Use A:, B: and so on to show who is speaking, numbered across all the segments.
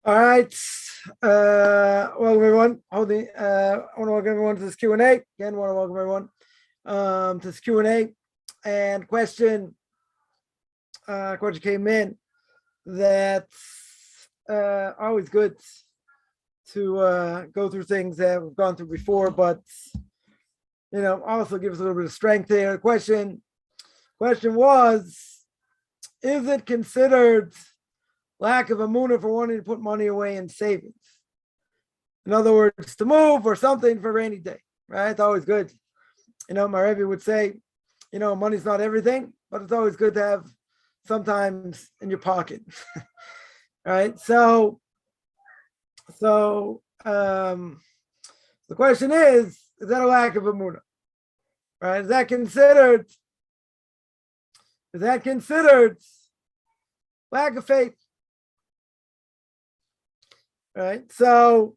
A: All right. Welcome everyone. I want to welcome everyone to this Q&A. Again, want to welcome everyone to this Q&A and question came in that's always good to go through things that we've gone through before, but also gives a little bit of strength here. The question was, is it considered lack of emunah for wanting to put money away in savings? In other words, to move or something for a rainy day, right? It's always good. My Rebbe would say, money's not everything, but it's always good to have sometimes in your pocket, right? So the question is that a lack of emunah, right? Is that considered lack of faith? Right, so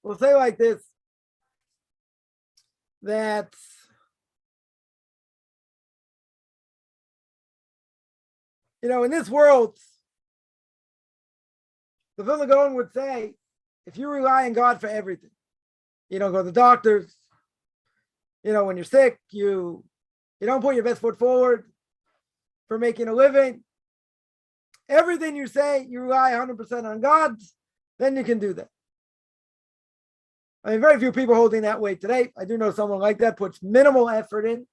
A: we'll say like this, that in this world, the Vilna Gaon would say, if you rely on God for everything, you don't go to the doctors, when you're sick, you don't put your best foot forward for making a living. Everything you say, you rely 100% on God, then you can do that. I mean, very few people holding that way today. I do know someone like that puts minimal effort in,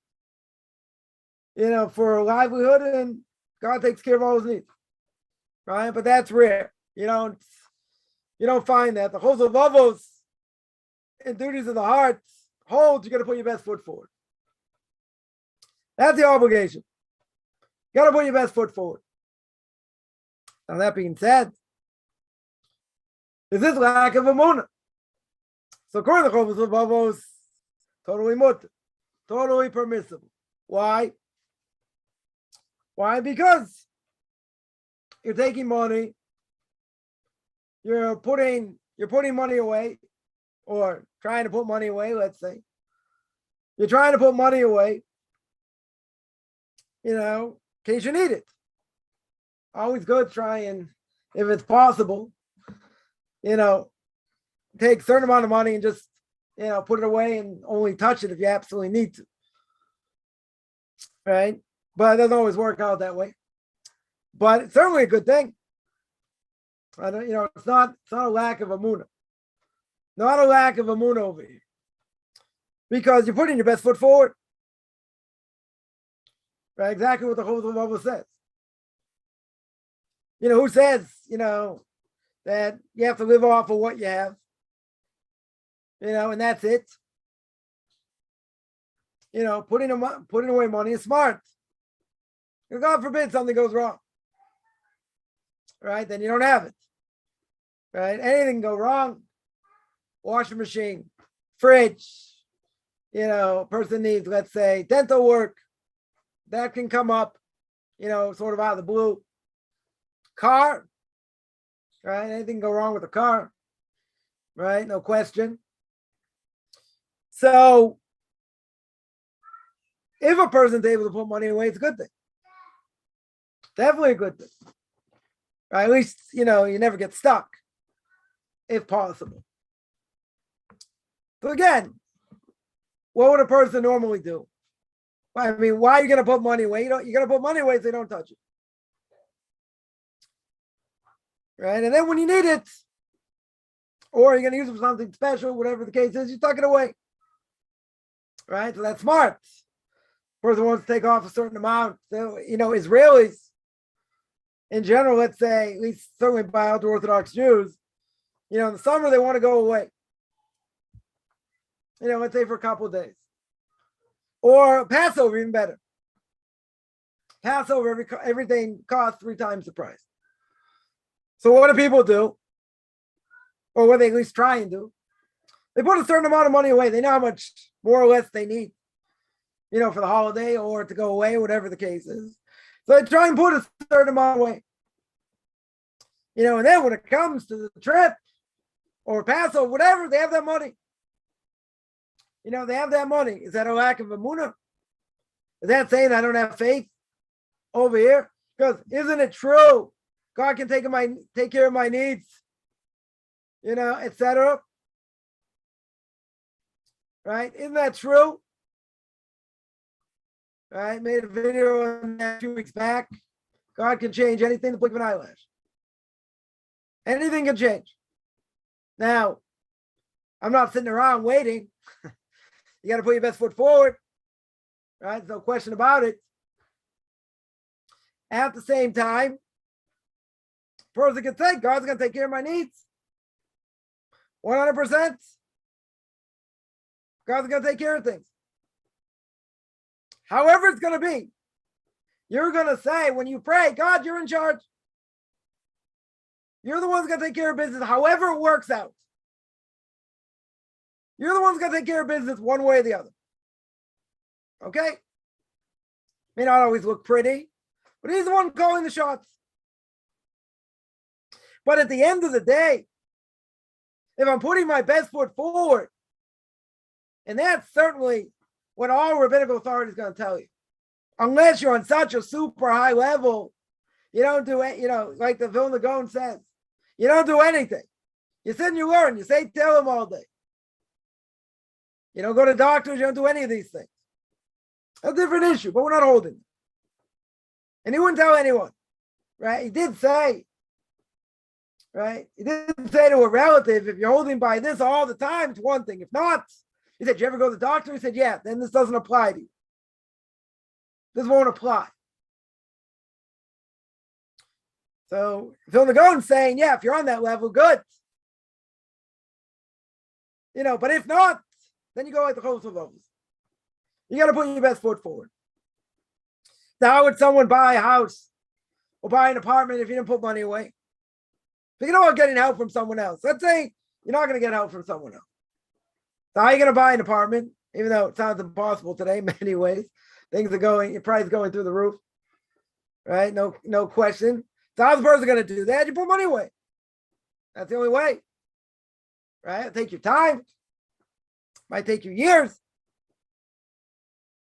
A: for a livelihood, and God takes care of all his needs, right? But that's rare. You don't find that. The chosel vavos and duties of the heart hold, you got to put your best foot forward. That's the obligation. You got to put your best foot forward. Now, that being said, is this lack of emunah? So, according to the chosel vavos, totally mutter, totally permissible. Why? Why? Because you're taking money, you're putting money away, or trying to put money away, let's say. You're trying to put money away, in case you need it. Always good try and, if it's possible, take a certain amount of money and just, put it away and only touch it if you absolutely need to. Right? But it doesn't always work out that way. But it's certainly a good thing. It's not a lack of emunah. Not a lack of emunah over here. Because you're putting your best foot forward. Right? Exactly what the chosel vavos says. Who says, that you have to live off of what you have? And that's it. Putting away money is smart. God forbid something goes wrong. Right? Then you don't have it. Right? Anything can go wrong. Washing machine, fridge, person needs, let's say, dental work. That can come up, sort of out of the blue. Car, right? Anything can go wrong with a car, right? No question. So, if a person's able to put money away, it's a good thing. Definitely a good thing. Right? At least, you never get stuck, if possible. So again, what would a person normally do? I mean, why are you going to put money away? You're going to put money away so you don't touch it. Right? And then when you need it, or you're going to use it for something special, whatever the case is, you tuck it away. Right? So that's smart. Person wants to take off a certain amount. So, Israelis, in general, let's say, at least certainly by Orthodox Jews, in the summer, they want to go away. Let's say for a couple of days. Or Passover, even better. Passover, everything costs 3 times the price. So what do people do? Or what they at least try and do? They put a certain amount of money away. They know how much more or less they need, for the holiday or to go away, whatever the case is. So they try and put a certain amount away. And then when it comes to the trip or Passover, whatever, they have that money. They have that money. Is that a lack of emunah? Is that saying I don't have faith over here? Because isn't it true God can take care of my needs, etc. Right? Isn't that true? Right? Made a video on that 2 weeks back. God can change anything, the blink of an eyelash. Anything can change. Now, I'm not sitting around waiting. You got to put your best foot forward. Right? There's no question about it. At the same time, person can say, God's going to take care of my needs. 100%. God's going to take care of things. However it's going to be, you're going to say when you pray, God, you're in charge. You're the one's going to take care of business, however it works out. You're the one's going to take care of business one way or the other. Okay? May not always look pretty, but he's the one calling the shots. But at the end of the day, if I'm putting my best foot forward, and that's certainly what all rabbinical authority is going to tell you, unless you're on such a super high level, you don't do it, like the Vilna Gaon says, you don't do anything. You sit and you learn, you say tell them all day. You don't go to doctors, you don't do any of these things. That's a different issue, but we're not holding it. And he wouldn't tell anyone, right? He did say, right? He didn't say to a relative, if you're holding by this all the time, it's one thing. If not, he said, you ever go to the doctor? He said, yeah, then this doesn't apply to you. This won't apply. So Vilna Gaon's saying, yeah, if you're on that level, good. But if not, then you go like the Chos of those. You got to put your best foot forward. Now, how would someone buy a house or buy an apartment if you didn't put money away? Thinking about getting help from someone else. Let's say you're not going to get help from someone else. So how are you going to buy an apartment? Even though it sounds impossible today in many ways. Things are going, your price is going through the roof. Right? No question. So how's the person going to do that? You put money away. That's the only way. Right? It'll take your time. Might take you years.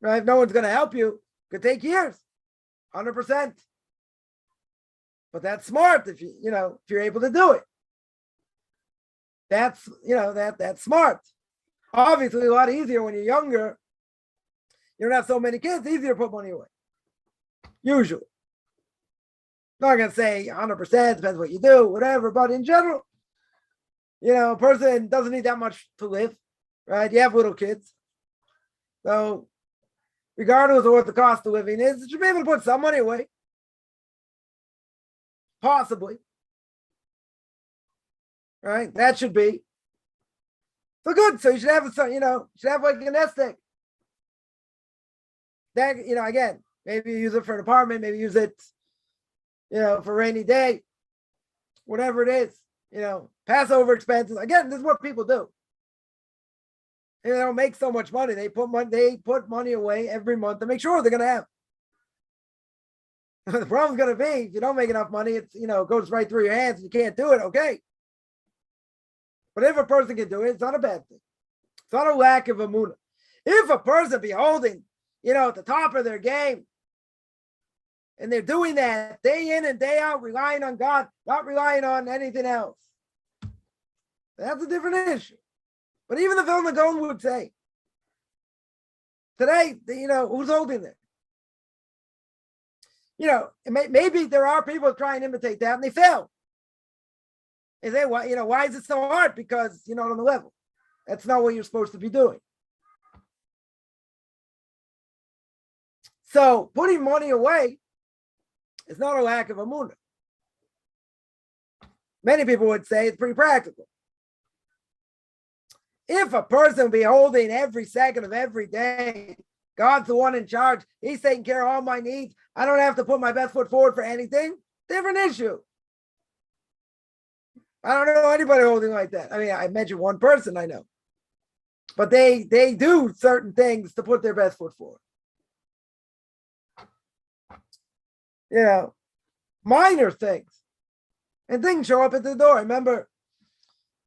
A: Right? If no one's going to help you, it could take years. 100%. But that's smart if if you're able to do it. That's that's smart. Obviously, a lot easier when you're younger. You don't have so many kids, easier to put money away. Usually. I'm not gonna say 100%, depends what you do, whatever, but in general, a person doesn't need that much to live, right? You have little kids. So regardless of what the cost of living is, you should be able to put some money away. Possibly. Right? That should be. So good. So you should have should have like a nest egg. That, again, maybe you use it for an apartment, maybe use it, for a rainy day, whatever it is, Passover expenses. Again, this is what people do. And they don't make so much money. They put money away every month to make sure they're going to have. The problem's going to be, if you don't make enough money, it's, goes right through your hands and you can't do it. Okay. But if a person can do it, it's not a bad thing. It's not a lack of emunah. If a person be holding, at the top of their game, and they're doing that day in and day out, relying on God, not relying on anything else, that's a different issue. But even the Vilna Gaon would say, today, who's holding it? Maybe there are people who try and imitate that and they fail. They say, why is it so hard? Because you're not on the level. That's not what you're supposed to be doing. So putting money away is not a lack of emunah. Many people would say it's pretty practical. If a person be holding every second of every day, God's the one in charge, he's taking care of all my needs, I don't have to put my best foot forward for anything, different issue. I don't know anybody holding like that. I mean, I mentioned one person I know. But they do certain things to put their best foot forward. Minor things. And things show up at the door. I remember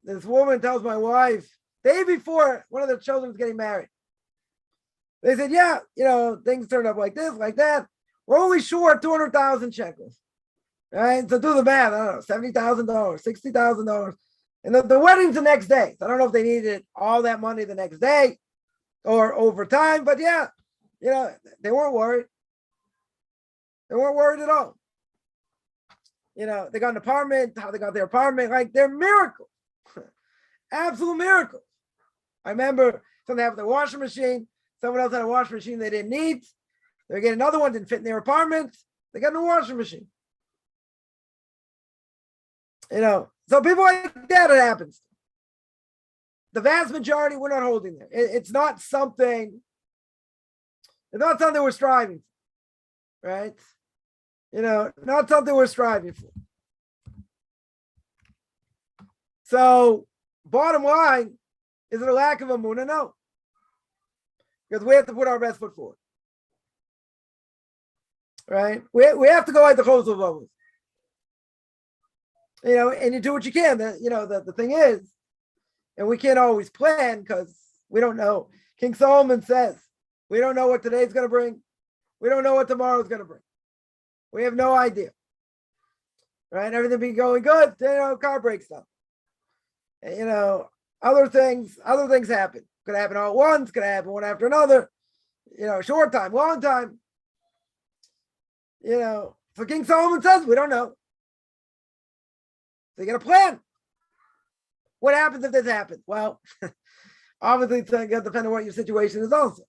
A: this woman tells my wife, day before one of their children was getting married. They said, things turned up like this, like that. We're only short 200,000 shekels. Right? So do the math. I don't know, $70,000, $60,000. And the wedding's the next day. So I don't know if they needed all that money the next day or over time, but yeah, they weren't worried. They weren't worried at all. They got an apartment, how they got their apartment, like they're miracles. Absolute miracles. I remember something happened with their washing machine. Someone else had a washing machine they didn't need. They get another one, didn't fit in their apartment. They got a new washing machine. So people like that, it happens. The vast majority, we're not holding there. It's not something we're striving for, right? Not something we're striving for. So, bottom line, is it a lack of emunah? No. Because we have to put our best foot forward. Right? We have to go like the Chosel Vavos. And you do what you can. The thing is, and we can't always plan because we don't know. King Solomon says, we don't know what today's going to bring. We don't know what tomorrow's going to bring. We have no idea. Right? Everything be going good. Car breaks down. And, other things happen. Could happen all at once. Could happen one after another. Short time, long time. So King Solomon says, we don't know. So you got to plan. What happens if this happens? Well, obviously it's going to depend on what your situation is also.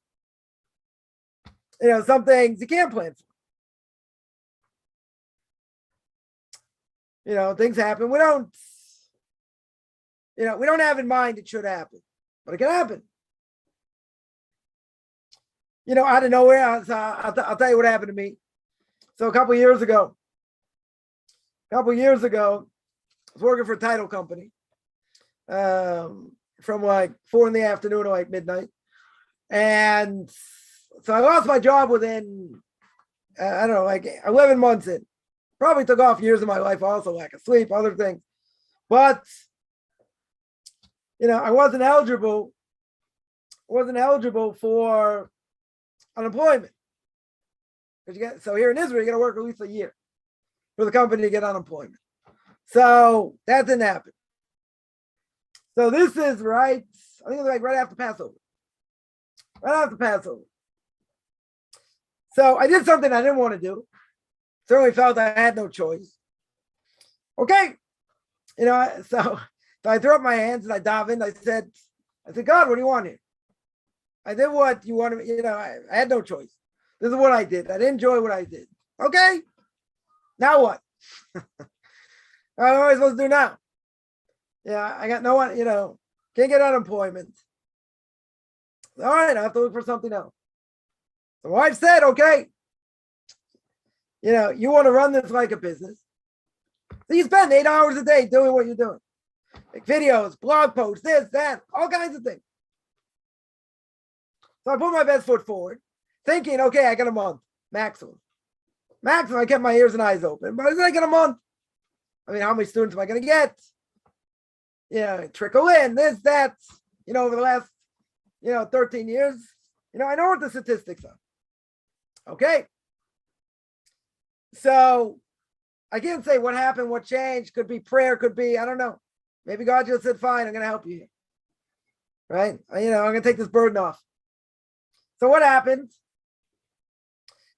A: Some things you can't plan for. Things happen. We don't have in mind it should happen, but it can happen. Out of nowhere, I'll tell you what happened to me. So a couple of years ago, I was working for a title company from like 4 p.m. to like midnight. And so I lost my job within, I don't know, like 11 months in. Probably took off years of my life also, lack of sleep, other things. But, I wasn't eligible for unemployment. So here in Israel, you got to work at least a year for the company to get unemployment. So that didn't happen. So this is right, I think it was like right after Passover. So I did something I didn't want to do. Certainly felt I had no choice. Okay. So I threw up my hands and I dove in. I said, God, what do you want here? I did what you wanted. I had no choice. This is what I did. I didn't enjoy what I did. Okay. Now what? What am I supposed to do now? Yeah, I got no one, can't get unemployment. All right, I have to look for something else. The wife said, okay, you want to run this like a business. So you spend 8 hours a day doing what you're doing. Like videos, blog posts, this, that, all kinds of things. So I put my best foot forward, thinking, okay, I got a month, maximum. I kept my ears and eyes open, but I get a month. I mean, how many students am I going to get? Trickle in, this, that, over the last, 13 years. I know what the statistics are. Okay. So I can't say what happened, what changed. Could be prayer, could be, I don't know. Maybe God just said, fine, I'm going to help you here. Right? I'm going to take this burden off. So what happened?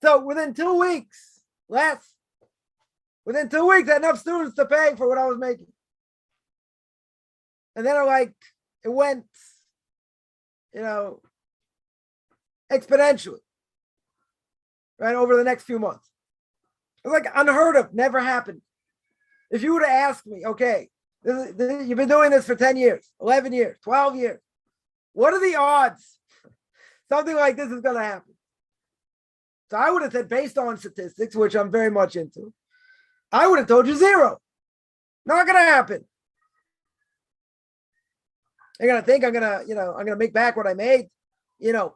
A: So within 2 weeks, I had enough students to pay for what I was making. And then it went, exponentially, right, over the next few months. It was like unheard of, never happened. If you would have asked me, okay, you've been doing this for 10 years, 11 years, 12 years. What are the odds something like this is going to happen? So I would have said, based on statistics, which I'm very much into, I would have told you 0. Not going to happen. You're going to think I'm going to make back what I made,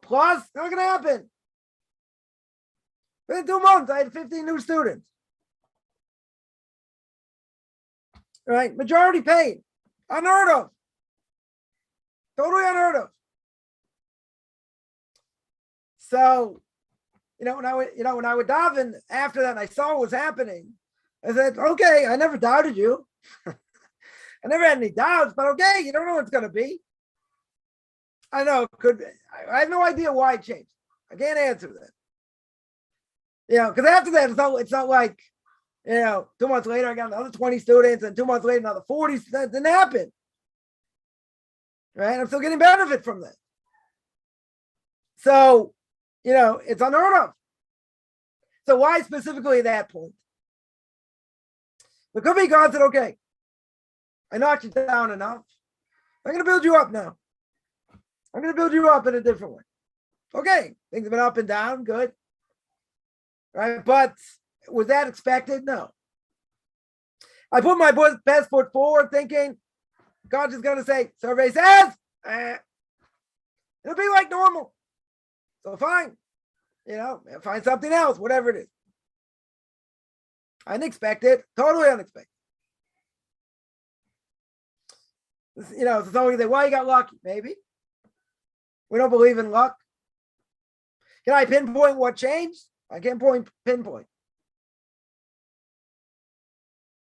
A: plus, not going to happen. Within 2 months, I had 15 new students. Right? Majority paid. Unheard of. Totally unheard of. So, when I would daven after that, and I saw what was happening. I said, okay, I never doubted you. I never had any doubts, but okay, you don't know what it's going to be. I know it could be. I have no idea why it changed. I can't answer that. Because after that, it's not like, 2 months later, I got another 20 students, and 2 months later, another 40. That didn't happen. Right? I'm still getting benefit from that. So, it's unheard of. So why specifically at that point? It could be God said, okay, I knocked you down enough. I'm going to build you up now. I'm going to build you up in a different way. Okay, things have been up and down, good. Right, but was that expected? No. I put my best foot forward thinking God's just going to say, survey says, it'll be like normal. So fine, find something else, whatever it is. Unexpected, totally unexpected. So someone can say, well, you got lucky. Maybe. We don't believe in luck. Can I pinpoint what changed? I can't pinpoint.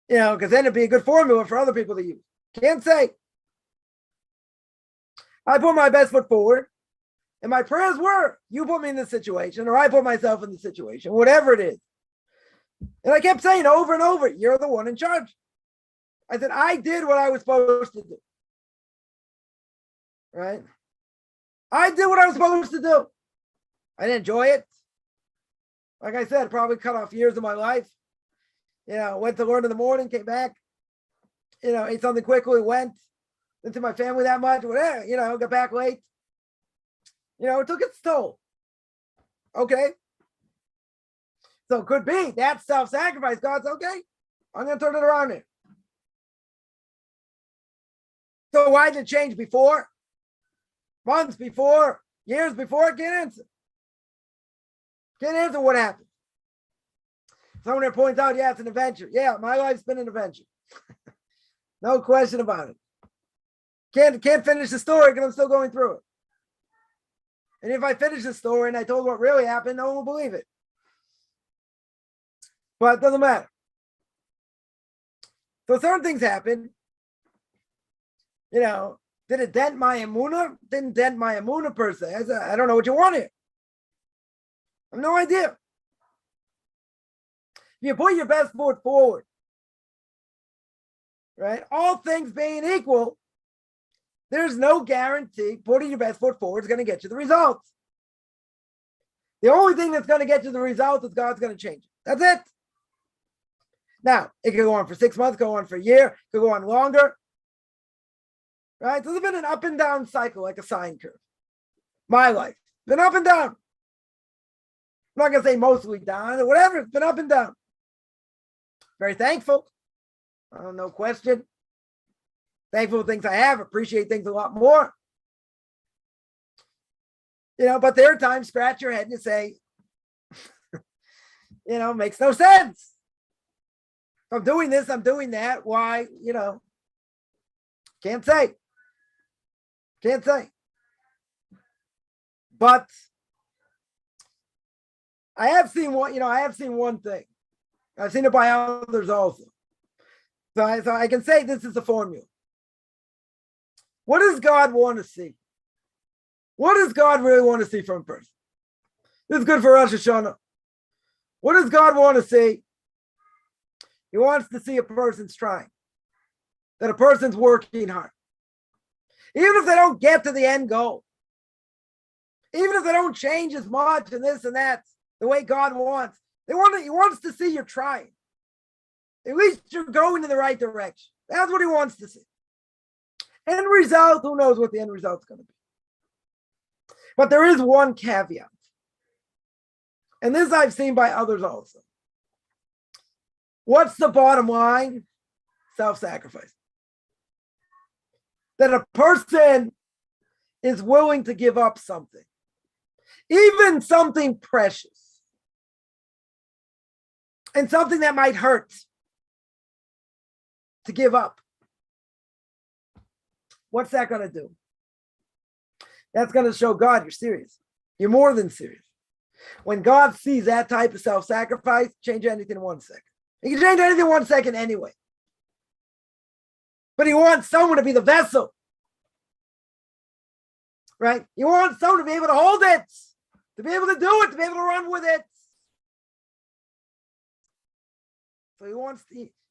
A: Because then it'd be a good formula for other people to use. Can't say. I put my best foot forward, and my prayers were, you put me in this situation, or I put myself in the situation, whatever it is. And I kept saying over and over, you're the one in charge. I said, I did what I was supposed to do. Right? I did what I was supposed to do. I didn't enjoy it. Like I said, probably cut off years of my life. Went to learn in the morning, came back, ate something quickly, went into my family that much, whatever, got back late. It took its toll. Okay. So it could be that self-sacrifice. God's okay. I'm going to turn it around here. So why did it change before? Months before, years before? I can't answer. Can't answer what happened. Someone there points out, yeah, it's an adventure. Yeah, my life's been an adventure. No question about it. Can't finish the story because I'm still going through it. And if I finish the story and I told what really happened, no one will believe it. But it doesn't matter. So certain things happen. Did it dent my emunah? Didn't dent my emunah per se. I don't know what you want here. I have no idea. You put your best foot forward, right? All things being equal, there's no guarantee putting your best foot forward is going to get you the results. The only thing that's going to get you the results is God's going to change it. That's it. Now, it could go on for 6 months, go on for a year, it could go on longer. Right? So there's been an up and down cycle, like a sine curve. My life, been up and down. I'm not going to say mostly down or whatever, it's been up and down. Very thankful. No question. Thankful for things I have, appreciate things a lot more. But there are times, scratch your head and you say, makes no sense. If I'm doing this, I'm doing that. Why? Can't say. Can't say. But I have seen one thing. I've seen it by others also. So I can say this is the formula. What does God want to see? What does God really want to see from a person? This is good for Rosh Hashanah. What does God want to see? He wants to see a person's trying. That a person's working hard. Even if they don't get to the end goal. Even if they don't change as much and this and that, the way God wants. He wants to see you're trying. At least you're going in the right direction. That's what he wants to see. End result, who knows what the end result's going to be. But there is one caveat. And this I've seen by others also. What's the bottom line? Self-sacrifice. That a person is willing to give up something. Even something precious. And something that might hurt. To give up. What's that going to do? That's going to show God you're serious. You're more than serious. When God sees that type of self-sacrifice, change anything in 1 second. He can change anything 1 second anyway. But he wants someone to be the vessel. Right? He wants someone to be able to hold it, to be able to do it, to be able to run with it. So he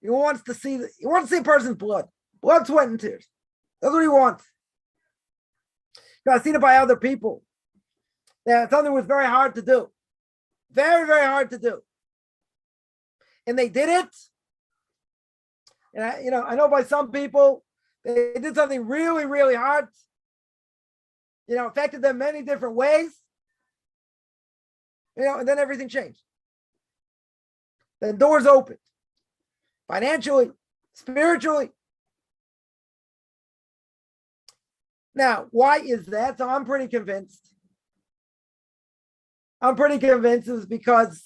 A: wants to see a person's blood, sweat, and tears. That's what he wants. I've seen it by other people. Yeah, something was very hard to do. Very, very hard to do. And they did it. And I know by some people, they did something really, really hard. Affected them many different ways. And then everything changed. Then doors opened. Financially, spiritually. Now, why is that? So I'm pretty convinced. It's because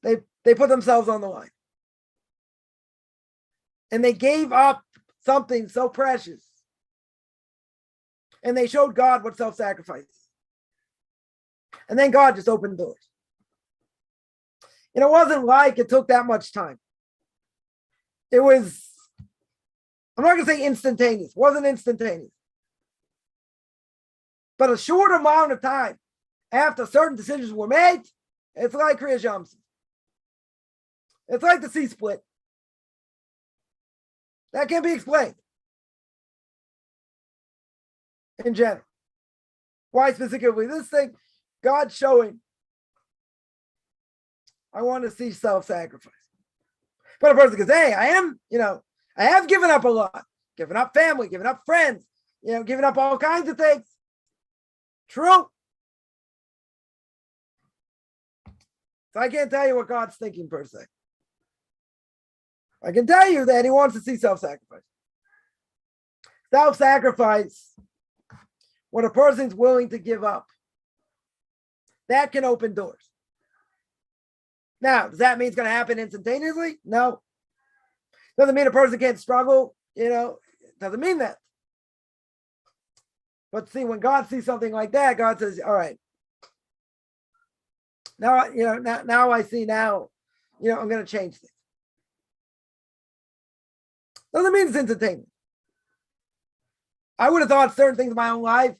A: they put themselves on the line. And they gave up something so precious. And they showed God what self-sacrifice is. And then God just opened doors. And it wasn't like it took that much time. It was, I'm not going to say instantaneous. It wasn't instantaneous. But a short amount of time after certain decisions were made, it's like Kriyas Yamsuf. It's like the sea split. That can't be explained. In general. Why specifically this thing? God's showing, I want to see self-sacrifice. But a person can say, I have given up a lot. Given up family, given up friends, given up all kinds of things. True. So I can't tell you what God's thinking per se. I can tell you that he wants to see self-sacrifice. Self-sacrifice, what a person's willing to give up, that can open doors. Now, does that mean it's going to happen instantaneously? No. Doesn't mean a person can't struggle, doesn't mean that. But see, when God sees something like that, God says, all right. Now, now I see I'm going to change things. Doesn't mean it's entertainment. I would have thought certain things in my own life,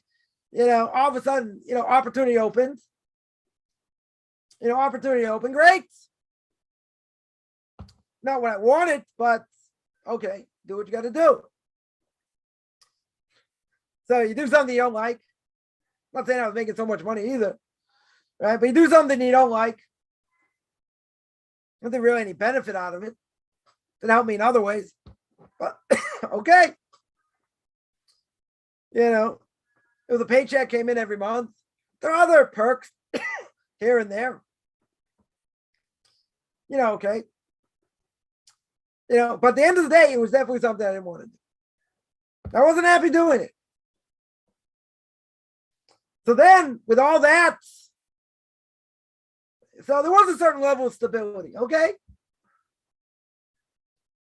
A: all of a sudden, opportunity opens. Opportunity open, great. Not what I wanted, but okay, do what you got to do. So you do something you don't like. I'm not saying I was making so much money either, right? But you do something you don't like. Nothing really any benefit out of it. Didn't help me in other ways. But okay. If the paycheck came in every month, there are other perks here and there. Okay. But at the end of the day, it was definitely something I didn't want to do. I wasn't happy doing it. So then, with all that, so there was a certain level of stability, okay?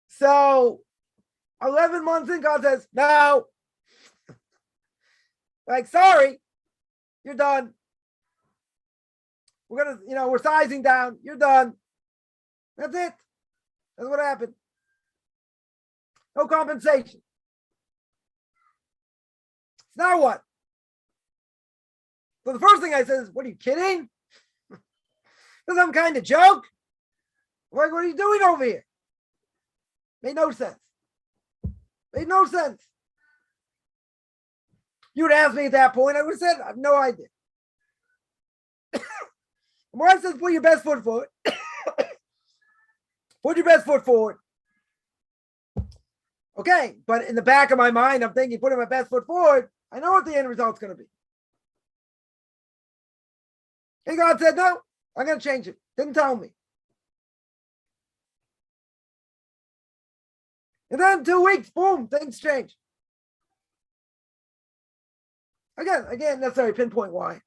A: So 11 months in, God says, no. Like, sorry, you're done. We're gonna, we're sizing down. You're done. That's it. That's what happened. No compensation. Now what? So the first thing I said is, what are you kidding? This some kind of joke? Like, what are you doing over here? Made no sense. Made no sense. You would ask me at that point, I would have said, I have no idea. Mariah says, put your best foot forward. Put your best foot forward. Okay, but in the back of my mind, I'm thinking, putting my best foot forward, I know what the end result's going to be. And God said, no, I'm going to change it. Didn't tell me. And then 2 weeks, boom, things change. Again, necessarily pinpoint why.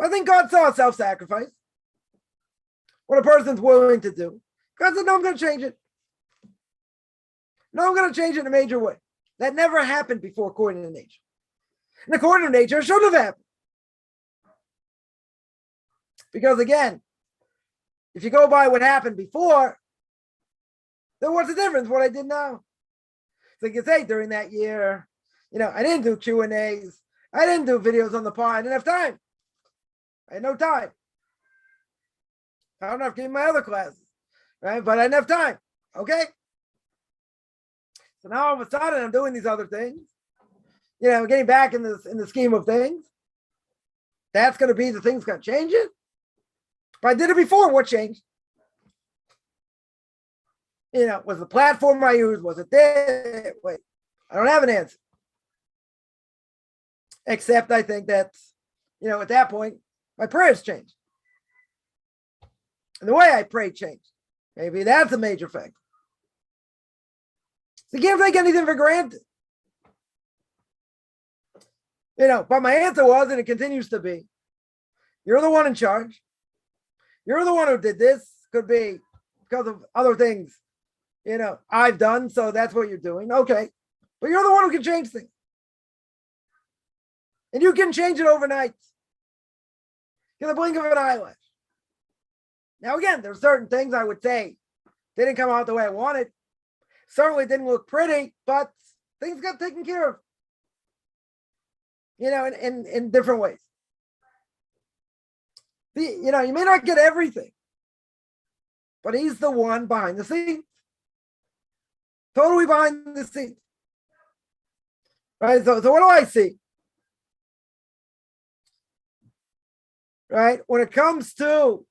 A: I think God saw self-sacrifice. What a person's willing to do. God said, no, I'm going to change it. No, I'm going to change it in a major way. That never happened before according to nature. And according to nature, it shouldn't have happened. Because again, if you go by what happened before, then what's the difference? What I did now. So you can say during that year, I didn't do Q&As. I didn't do videos on the pod. I didn't have time. I had no time. I don't have to give my other classes, right? But I didn't have time. Okay. So now all of a sudden I'm doing these other things. Getting back in the scheme of things. That's going to be the thing's going to change it. But I did it before. What changed? Was the platform I used? Was it there? Wait, I don't have an answer. Except I think that, at that point, my prayers changed. And the way I pray changed. Maybe that's a major factor. So you can't take anything for granted. But my answer was, and it continues to be, you're the one in charge. You're the one who did this. Could be because of other things, I've done. So that's what you're doing. Okay. But you're the one who can change things. And you can change it overnight. In the blink of an eyelash. Now, again, there's certain things I would say didn't come out the way I wanted. Certainly didn't look pretty, but things got taken care of. In different ways. You may not get everything, but he's the one behind the scenes. Totally behind the scenes. Right? So what do I see? Right? When it comes to,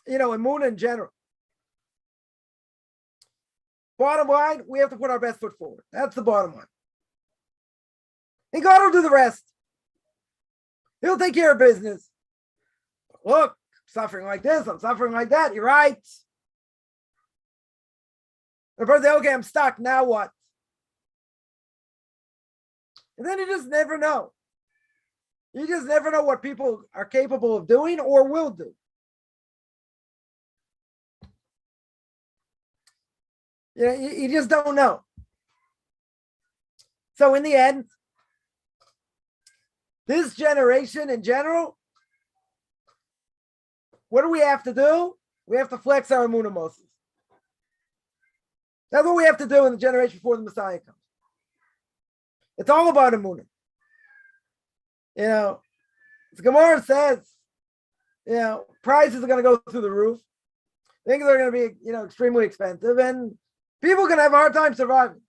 A: emunah in general. Bottom line, we have to put our best foot forward. That's the bottom line. And God will do the rest. He'll take care of business. Look, I'm suffering like this, I'm suffering like that. You're right. The person says, okay, I'm stuck. Now what? And then you just never know. You just never know what people are capable of doing or will do. You just don't know. So in the end, this generation in general, what do we have to do? We have to flex our emunah muscles. That's what we have to do in the generation before the Messiah comes. It's all about emunah. The Gemara says, prices are going to go through the roof. Things are going to be, extremely expensive, and people are going to have a hard time surviving.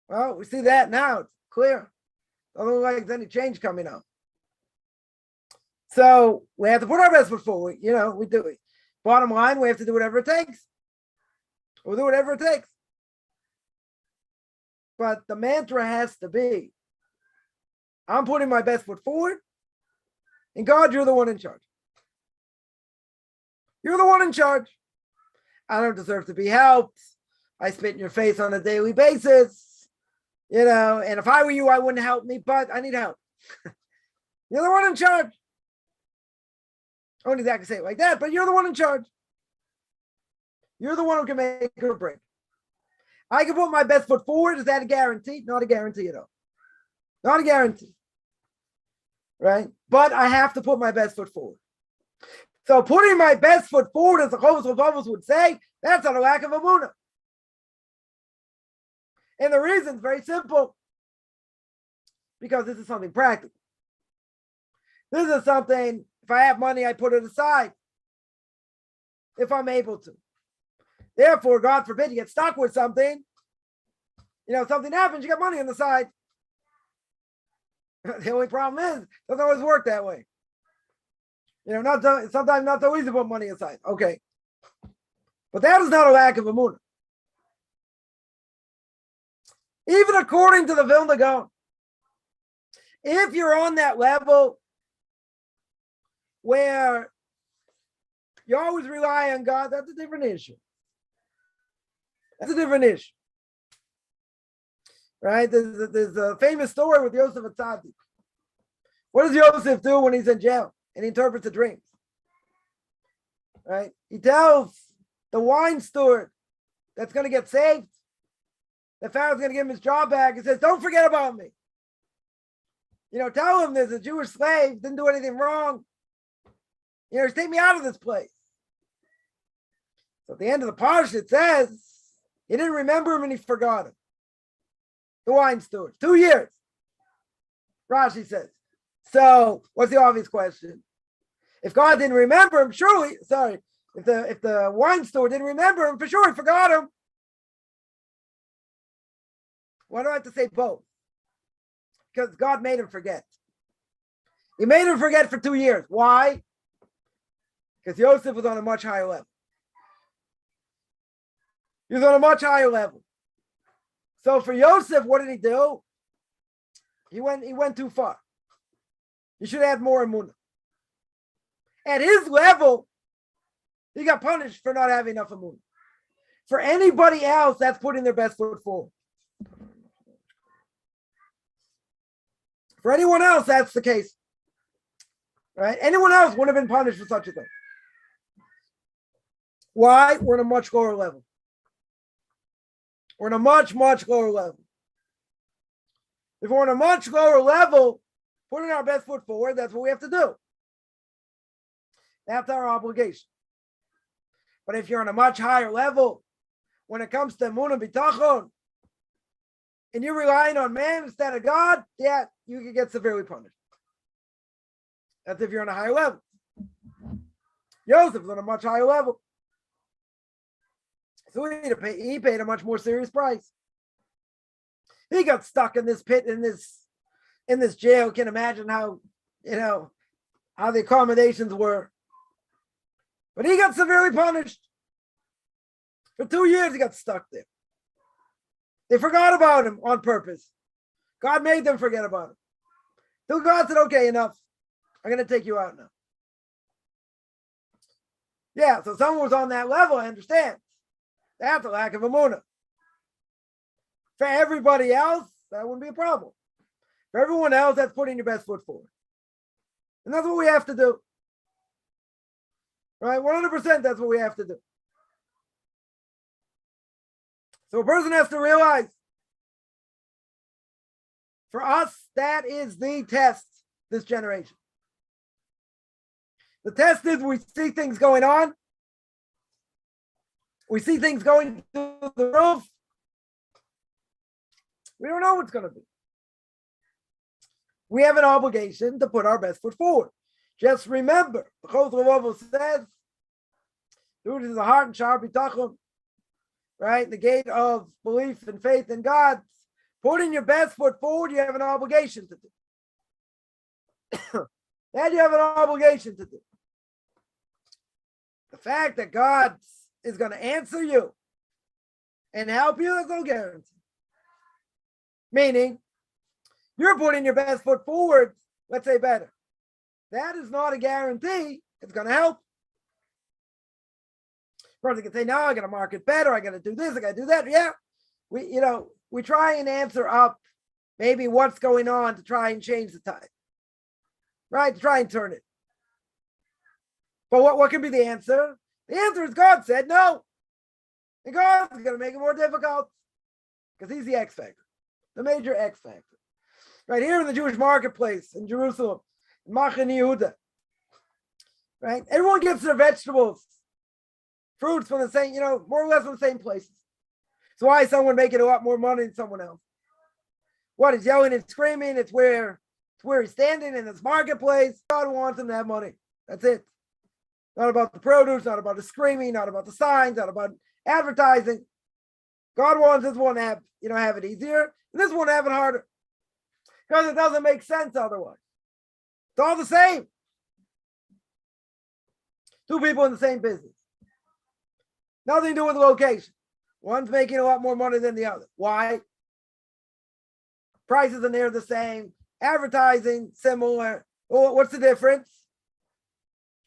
A: Well, we see that now. It's clear. Doesn't look like there's any change coming up. So we have to put our best foot forward. We do it. Bottom line, we have to do whatever it takes. We'll do whatever it takes. But the mantra has to be, I'm putting my best foot forward, and God, you're the one in charge. You're the one in charge. I don't deserve to be helped. I spit in your face on a daily basis. And if I were you, I wouldn't help me, but I need help. You're the one in charge. I wouldn't exactly say it like that, but you're the one in charge. You're the one who can make or break. I can put my best foot forward. Is that a guarantee? Not a guarantee at all. Not a guarantee. Right? But I have to put my best foot forward. So putting my best foot forward, as the Chovos would say, that's not a lack of emunah. And the reason is very simple. Because this is something practical. This is something, if I have money, I put it aside. If I'm able to. Therefore, God forbid you get stuck with something. Something happens, you got money on the side. The only problem is, it doesn't always work that way. Sometimes not so easy to put money aside. Okay. But that is not a lack of emunah. Even according to the Vilna Gaon, if you're on that level where you always rely on God, that's a different issue. That's a different issue. Right? There's a famous story with Yosef Atzadik. What does Yosef do when he's in jail and he interprets the dreams? Right? He tells the wine steward that's going to get saved, the Pharaoh's going to give him his job back. He says, don't forget about me. Tell him there's a Jewish slave, didn't do anything wrong. Just take me out of this place. So at the end of the parsha, it says, he didn't remember him and he forgot him. The wine steward. 2 years. Rashi says. So what's the obvious question? If God didn't remember him, surely, if the wine steward didn't remember him, for sure he forgot him. Why do I have to say both? Because God made him forget. He made him forget for 2 years. Why? Because Yosef was on a much higher level. He was on a much higher level. So for Yosef, what did he do? He went too far. He should have more emunah. At his level, he got punished for not having enough emunah. For anybody else, that's putting their best foot forward. For anyone else, that's the case. Right? Anyone else wouldn't have been punished for such a thing. Why? We're on a much lower level. We're on a much, much lower level. If we're on a much lower level, putting our best foot forward, that's what we have to do. That's our obligation. But if you're on a much higher level, when it comes to emunah bitachon, and you're relying on man instead of God, yeah, you can get severely punished. That's if you're on a higher level. Yosef is on a much higher level. So he paid a much more serious price. He got stuck in this pit, in this jail. Can't imagine how the accommodations were. But he got severely punished. For 2 years, he got stuck there. They forgot about him on purpose. God made them forget about him. So God said, okay, enough. I'm going to take you out now. Yeah, so someone was on that level, I understand. That's a lack of emunah. For everybody else, that wouldn't be a problem. For everyone else, that's putting your best foot forward. And that's what we have to do. Right? 100% that's what we have to do. So a person has to realize, for us, that is the test this generation. The test is we see things going on. We see things going through the roof. We don't know what's going to be. We have an obligation to put our best foot forward. Just remember, the Chos says, "Dude is the heart and shar bitachon." Right? The gate of belief and faith in God. Putting your best foot forward, you have an obligation to do. That you have an obligation to do. The fact that God is going to answer you and help you, that's no guarantee. Meaning, you're putting your best foot forward, let's say better. That is not a guarantee it's going to help. Person can say, no, I got to market better. I got to do this. I got to do that. Yeah. We try and answer up maybe what's going on to try and change the tide. Right? To try and turn it. But what can be the answer? The answer is God said no. And God is going to make it more difficult because he's the X factor, the major X factor. Right here in the Jewish marketplace in Jerusalem, in Machane Yehuda. Right? Everyone gets their vegetables, fruits from the same, more or less from the same places. So why is someone making a lot more money than someone else? What is yelling and screaming? It's where he's standing in this marketplace. God wants him to have money. That's it. Not about the produce, not about the screaming, not about the signs, not about advertising. God wants this one to have it easier, and this one to have it harder. Because it doesn't make sense otherwise. It's all the same. Two people in the same business. Nothing to do with the location. One's making a lot more money than the other. Why? Prices are near the same. Advertising, similar. Well, what's the difference?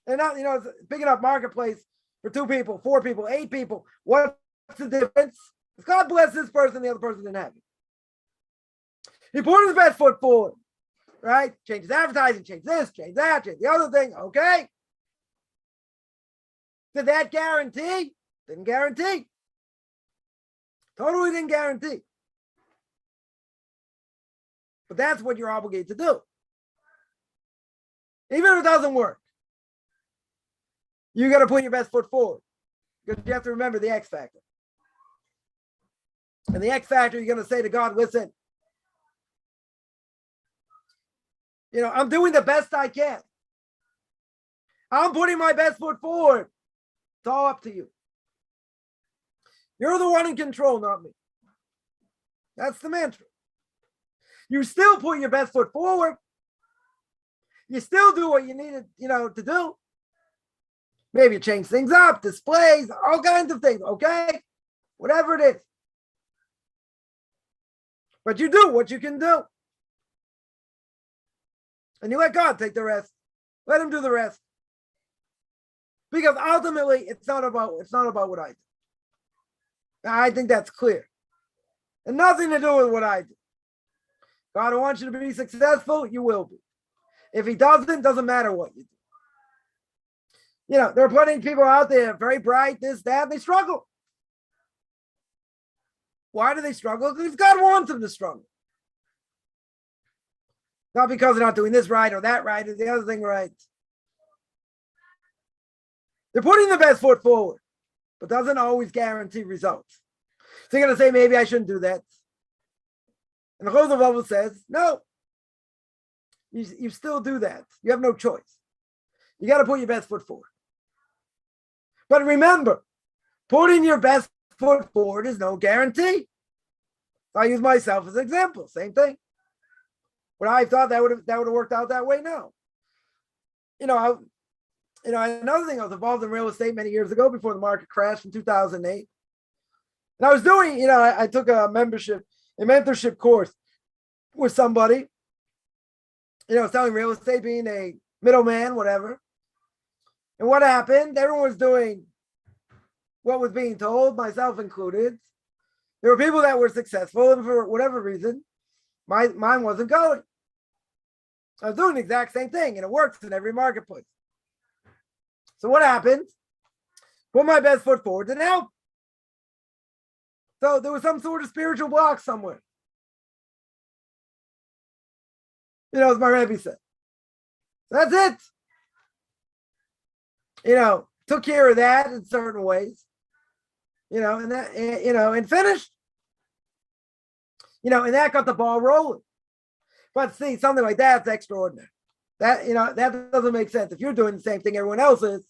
A: They're not, it's a big enough marketplace for 2 people, 4 people, 8 people. What's the difference? If God bless this person, the other person didn't have it. He put his best foot forward, right? Change his advertising, change this, change that, change the other thing. Okay. Did that guarantee? Didn't guarantee. Totally didn't guarantee. But that's what you're obligated to do. Even if it doesn't work. You got to put your best foot forward because you have to remember the X factor. And the X factor, you're going to say to God, listen, I'm doing the best I can. I'm putting my best foot forward. It's all up to you. You're the one in control, not me. That's the mantra. You still put your best foot forward. You still do what you needed, to do. Maybe you change things up, displays, all kinds of things, okay? Whatever it is. But you do what you can do. And you let God take the rest. Let him do the rest. Because ultimately, it's not about what I do. I think that's clear. And nothing to do with what I do. God wants you to be successful, you will be. If he doesn't matter what you do. There are plenty of people out there, very bright, this, that, they struggle. Why do they struggle? Because God wants them to struggle. Not because they're not doing this right or that right or the other thing right. They're putting the best foot forward, but doesn't always guarantee results. So you're going to say, maybe I shouldn't do that. And the Chosel Vavel says, no, you still do that. You have no choice. You got to put your best foot forward. But remember, putting your best foot forward is no guarantee. I use myself as an example. Same thing. Would I have thought that would have worked out that way? No. Another thing, I was involved in real estate many years ago before the market crashed in 2008. And I was doing, I took a mentorship course with somebody, selling real estate, being a middleman, whatever. And what happened? Everyone was doing what was being told, myself included. There were people that were successful, and for whatever reason, mine wasn't going. I was doing the exact same thing, and it works in every marketplace. So what happened? Put my best foot forward and help. So there was some sort of spiritual block somewhere. As my Rebbe said. That's it. Took care of that in certain ways. And finished. And that got the ball rolling. But see, something like that's extraordinary. That doesn't make sense. If you're doing the same thing everyone else is,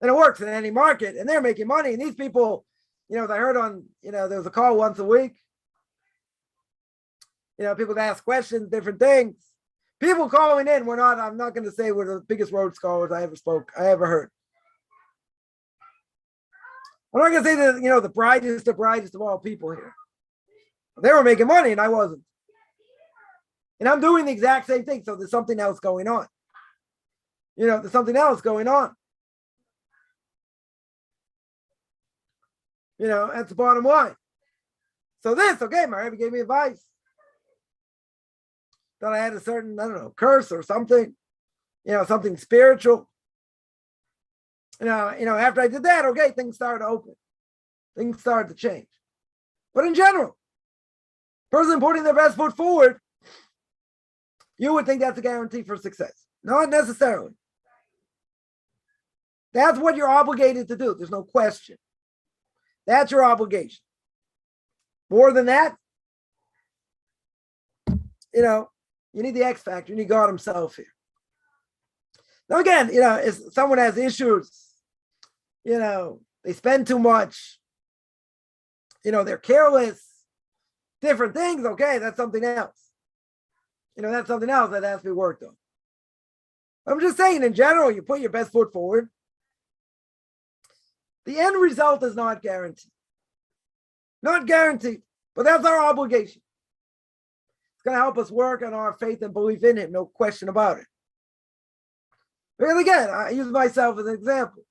A: then it works in any market, and they're making money. And these people, as I heard on, there was a call once a week. People ask questions, different things. People calling in, I'm not going to say we're the biggest road scholars I ever heard. I'm not going to say that, the brightest of all people here. They were making money and I wasn't. And I'm doing the exact same thing. So there's something else going on. There's something else going on. That's the bottom line. So my Rebbe gave me advice. Thought I had a certain, curse or something, something spiritual. After I did that, things started to open. Things started to change. But in general, person putting their best foot forward, you would think that's a guarantee for success. Not necessarily. That's what you're obligated to do. There's no question. That's your obligation. More than that, you need the X factor. You need God himself here. Now again, if someone has issues, they spend too much, they're careless, different things, that's something else. That's something else that has to be worked on. I'm just saying, in general, you put your best foot forward. The end result is not guaranteed. Not guaranteed, but that's our obligation. It's going to help us work on our faith and belief in him, no question about it. Because again, I use myself as an example.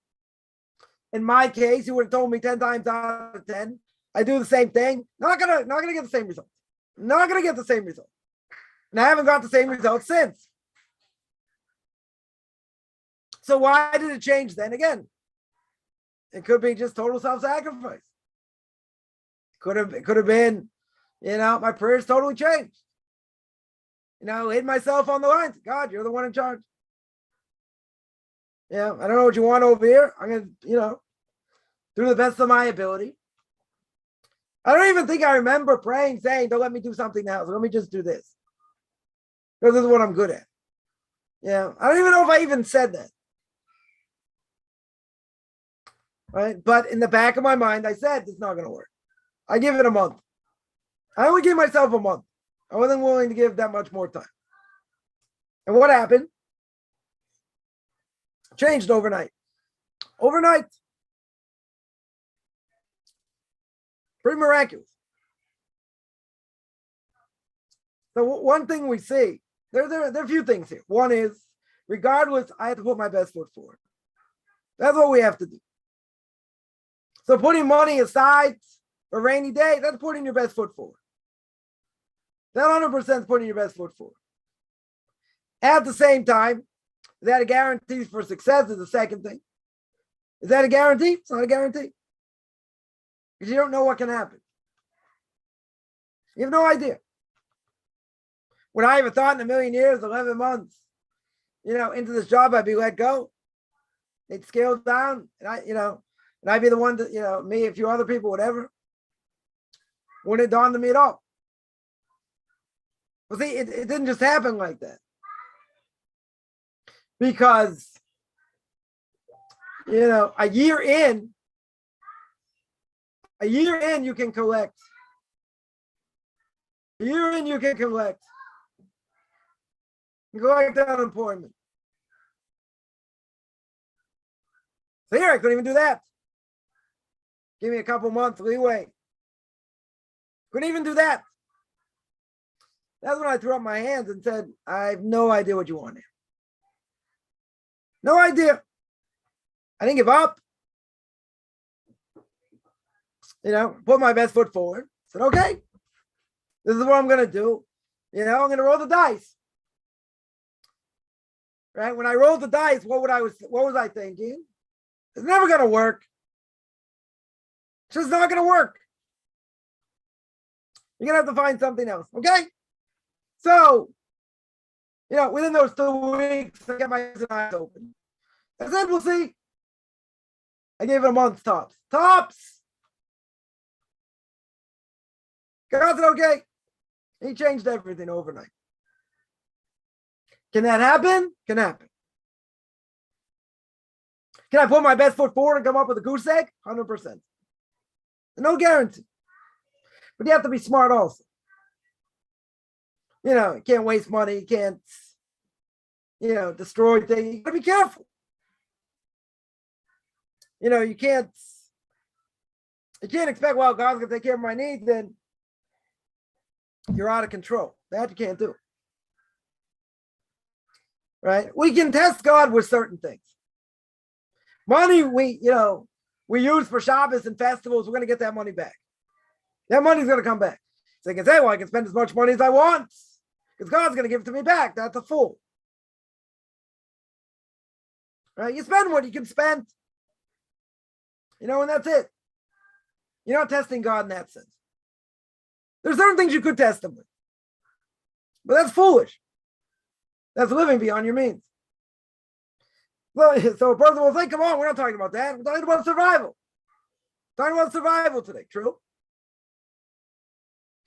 A: In my case, you would have told me 10 times out of 10, I do the same thing. Not gonna get the same result. Not gonna get the same result. And I haven't got the same result since. So why did it change then again? It could be just total self-sacrifice. It could have been, my prayers totally changed. Laid myself on the line. God, you're the one in charge. Yeah, I don't know what you want over here. I'm going to, do the best of my ability. I don't even think I remember praying, saying, don't let me do something else. Let me just do this. Because this is what I'm good at. Yeah, I don't even know if I even said that. Right? But in the back of my mind, I said, it's not going to work. I give it a month. I only gave myself a month. I wasn't willing to give that much more time. And what happened? Changed overnight. Overnight. Pretty miraculous. So one thing we see, there are a few things here. One is, regardless, I have to put my best foot forward. That's what we have to do. So putting money aside for a rainy day, that's putting your best foot forward. That 100% is putting your best foot forward. At the same time, is that a guarantee for success is the second thing. Is that a guarantee? It's not a guarantee. Because you don't know what can happen. You have no idea. Would I ever thought in a million years, 11 months, into this job, I'd be let go? They'd scale down, and I'd be the one that, me, a few other people, whatever. Wouldn't it dawn to me at all? Well, see, it didn't just happen like that. Because, a year in, you can collect. A year in, you can collect. You collect unemployment. So here, I couldn't even do that. Give me a couple months leeway. Couldn't even do that. That's when I threw up my hands and said, I have no idea what you want here. No idea. I didn't give up. Put my best foot forward. Said, okay, this is what I'm going to do. I'm going to roll the dice. Right? When I rolled the dice, what was I thinking? It's never going to work. It's just not going to work. You're going to have to find something else. Okay? So, within those 2 weeks, I got my eyes open. I said, we'll see. I gave it a month tops. Tops! God said, okay. He changed everything overnight. Can that happen? Can happen. Can I put my best foot forward and come up with a goose egg? 100%. No guarantee. But you have to be smart also. You can't waste money. You can't, destroy things. You got to be careful. You can't expect, well, God's going to take care of my needs, then you're out of control. That you can't do. Right? We can test God with certain things. Money we use for Shabbos and festivals, we're going to get that money back. That money's going to come back. So you can say, well, I can spend as much money as I want because God's going to give it to me back. That's a fool. Right? You spend what you can spend. And that's it. You're not testing God in that sense. There's certain things you could test him with. But that's foolish. That's living beyond your means. So a person will say, come on, we're not talking about that. We're talking about survival. We're talking about survival today, true?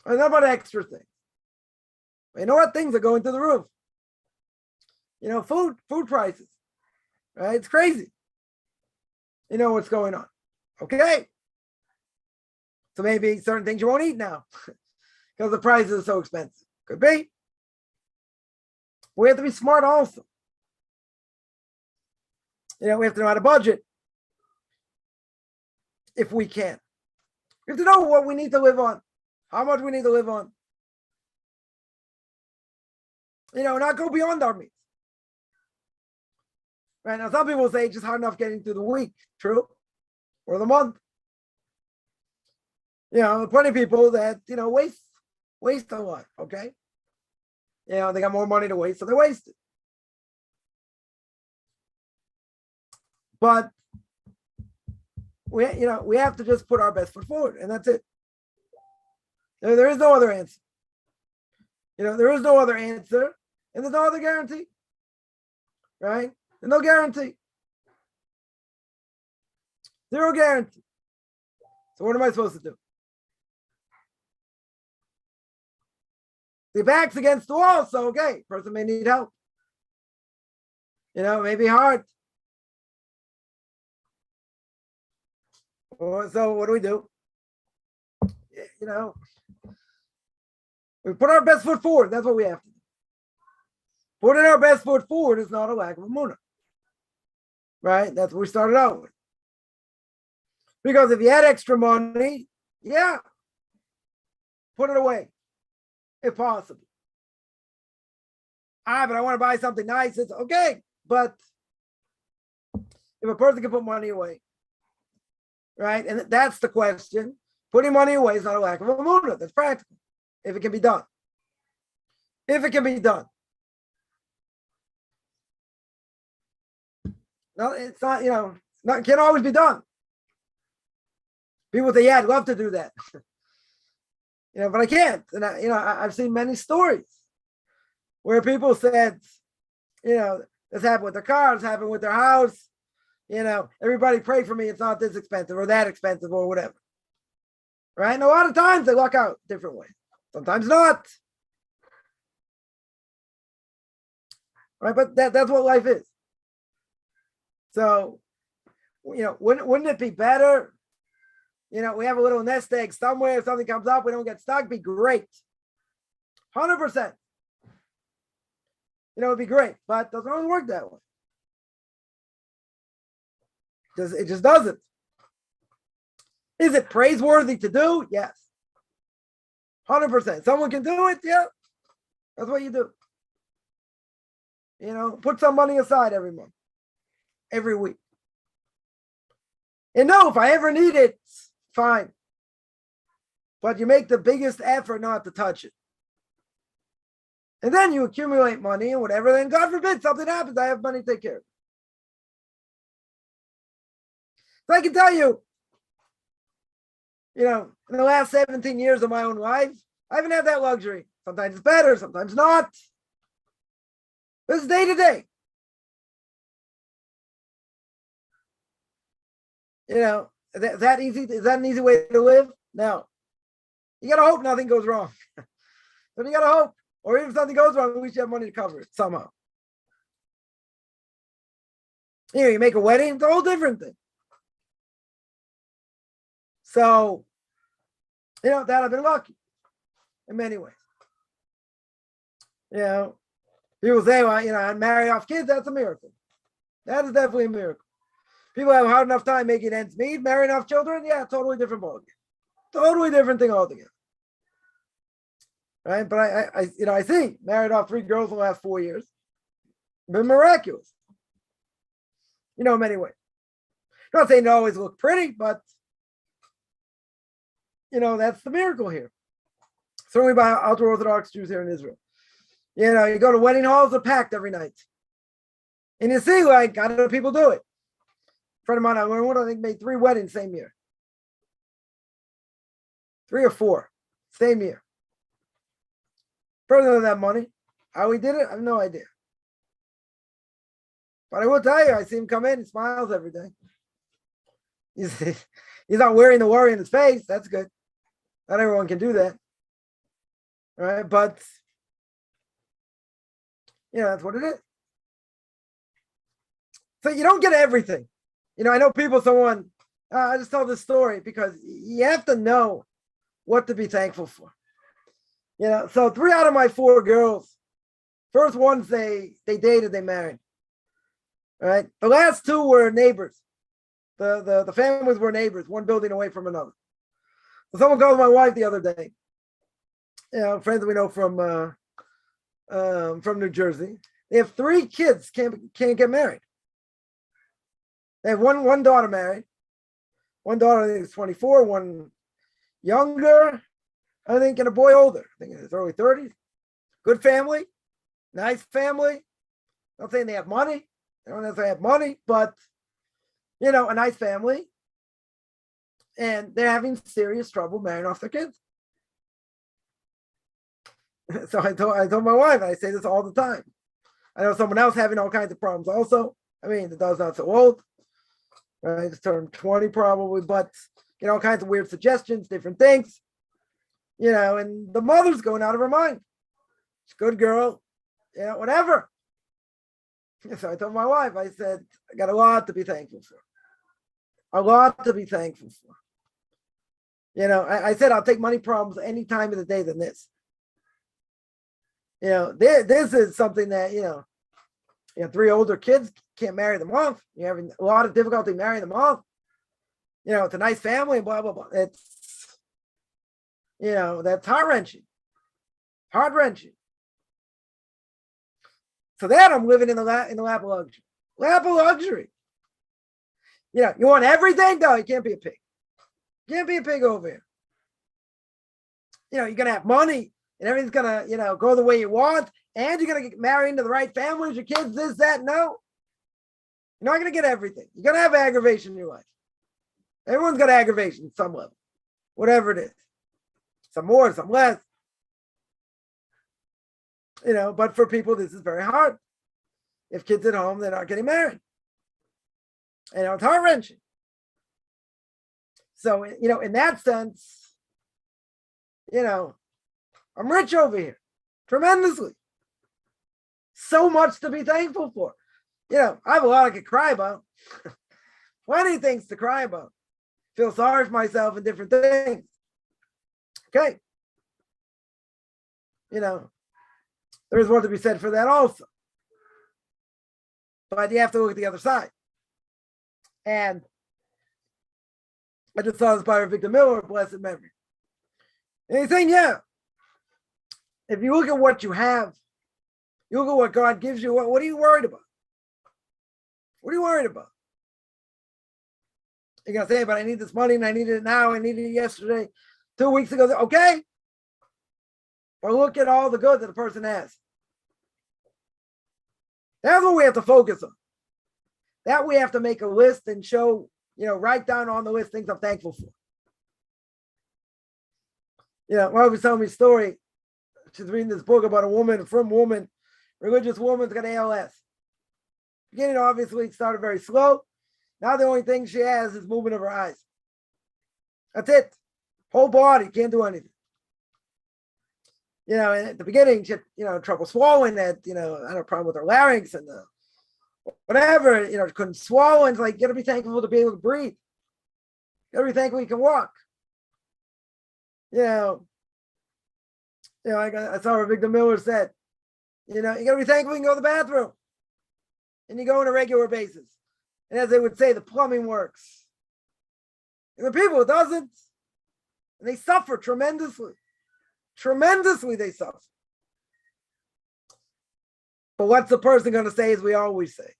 A: And not about extra things. But you know what? Things are going through the roof. Food prices. Right? It's crazy. You know what's going on. Okay. So maybe certain things you won't eat now because the prices are so expensive. Could be. We have to be smart also. We have to know how to budget if we can. We have to know what we need to live on, how much we need to live on. Not go beyond our means. Right now, some people say it's just hard enough getting through the week, true, or the month. Plenty of people that waste a lot. Okay, they got more money to waste, so they waste it. But we have to just put our best foot forward, and that's it. There is no other answer. There is no other answer, and there's no other guarantee. Right? There's no guarantee. Zero guarantee. So what am I supposed to do? The back's against the wall, so okay, person may need help. You know, it may be hard. So what do? You know, we put our best foot forward. That's what we have to do. Putting our best foot forward is not a lack of emunah. Right? That's what we started out with. Because if you had extra money, yeah, put it away, if possible. But I want to buy something nice. It's okay. But if a person can put money away, right? And that's the question. Putting money away is not a lack of emunah. That's practical. If it can be done. If it can be done. No, it's not, you know, it can't always be done. People say, yeah, I'd love to do that. You know, but I can't. And I've seen many stories where people said, you know, this happened with their car, this happened with their house. You know, everybody pray for me. It's not this expensive or that expensive or whatever. Right? And a lot of times they luck out different ways. Sometimes not. Right? But that's what life is. So, you know, wouldn't it be better? You know, we have a little nest egg somewhere. If something comes up, we don't get stuck. Be great. 100%. You know, it'd be great. But it doesn't always work that way. It just doesn't. Is it praiseworthy to do? Yes. 100%. Someone can do it? Yeah. That's what you do. You know, put some money aside every month. Every week. And no, if I ever need it, fine. But you make the biggest effort not to touch it. And then you accumulate money and whatever, then God forbid something happens, I have money to take care of it. So I can tell you, you know, in the last 17 years of my own life, I haven't had that luxury. Sometimes it's better, sometimes not. This is day to day. You know, is that easy? Is that an easy way to live? No. You got to hope nothing goes wrong. But you got to hope. Or even if something goes wrong, at least you have money to cover it somehow. You know, you make a wedding, it's a whole different thing. So, you know, that I've been lucky in many ways. You know, people say, well, you know, I marry off kids, that's a miracle. That is definitely a miracle. People have a hard enough time making ends meet, marrying off children, yeah, totally different ballgame. Totally different thing altogether. Right? But I see, married off 3 girls in the last 4 years. Been miraculous. You know, in many ways. I'm not saying it always look pretty, but you know, that's the miracle here. Certainly by ultra-Orthodox Jews here in Israel. You know, you go to wedding halls, they're packed every night. And you see, like, other people do it. A friend of mine, I think, made 3 weddings same year. 3 or 4, same year. Further than that money. How he did it, I have no idea. But I will tell you, I see him come in, he smiles every day. He's not wearing the worry in his face. That's good. Not everyone can do that. All right, but yeah, that's what it is. So you don't get everything. You know, I know I just tell this story because you have to know what to be thankful for. You know, so 3 out of my 4 girls, first ones they dated, they married. All right. The last 2 were neighbors. The families were neighbors, one building away from another. So someone called my wife the other day. You know, friends that we know from New Jersey. They have 3 kids, can't get married. They have one daughter married. One daughter, I think, is 24, one younger, I think, and a boy older. I think in his early 30s. Good family, nice family. Not saying they have money. They don't necessarily have money, but, you know, a nice family. And they're having serious trouble marrying off their kids. So I told my wife, I say this all the time. I know someone else having all kinds of problems also. I mean, the daughter's not so old. right? It's turned 20 probably, but get all kinds of weird suggestions, different things, and the mother's going out of her mind. She's a good girl, whatever. So I told my wife, I said, I got a lot to be thankful for. A lot to be thankful for. I said, I'll take money problems any time of the day than this. This is something that, you have 3 older kids, can't marry them off. You're having a lot of difficulty marrying them off. It's a nice family, blah, blah, blah. It's, that's heart-wrenching. Heart-wrenching. So that I'm living in the lap of luxury. Lap of luxury. You want everything? No, you can't be a pig. You can't be a pig over here. You're going to have money and everything's going to, go the way you want. And you're going to get married into the right families, your kids, this, that. No. You're not going to get everything. You're going to have aggravation in your life. Everyone's got aggravation at some level. Whatever it is. Some more, some less. But for people, this is very hard. If kids at home, they're not getting married. It's heart-wrenching. So, in that sense, I'm rich over here. Tremendously. So much to be thankful for. I have a lot I could cry about. Plenty of things to cry about. Feel sorry for myself and different things. Okay. There is more to be said for that also. But you have to look at the other side. And I just saw this by Victor Miller, blessed memory. And he's saying, if you look at what you have, you look at what God gives you, what are you worried about? What are you worried about? You're going to say, but I need this money and I need it now. I needed it yesterday, 2 weeks ago. Okay. Or look at all the good that a person has. That's what we have to focus on. That we have to make a list and show, write down on the list things I'm thankful for. Mom was telling me a story. She's reading this book about a frum woman, religious woman's got ALS. Beginning, obviously, it started very slow. Now the only thing she has is movement of her eyes. That's it. Whole body, can't do anything. And at the beginning, she had, trouble swallowing, had, had a problem with her larynx and whatever, couldn't swallow. And it's like, you gotta be thankful to be able to breathe. You gotta be thankful you can walk. I saw what Victor Miller said, you gotta be thankful you can go to the bathroom. And you go on a regular basis. And as they would say, the plumbing works. And the people, it doesn't. And they suffer tremendously. Tremendously, they suffer. But what's the person going to say, as we always say?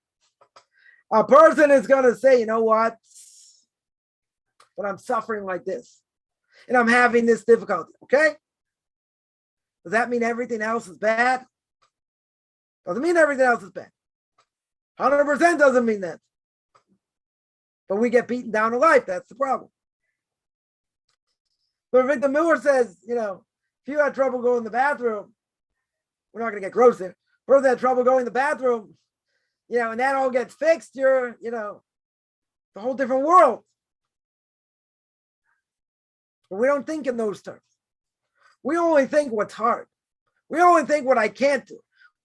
A: A person is going to say, you know what? But I'm suffering like this. And I'm having this difficulty. Okay? Does that mean everything else is bad? Doesn't mean everything else is bad. 100% doesn't mean that. But we get beaten down to life. That's the problem. But Victor Miller says, if you had trouble going to the bathroom, we're not going to get gross here. Person had trouble going to the bathroom, and that all gets fixed, you're, the whole different world. But we don't think in those terms. We only think what's hard. We only think what I can't do.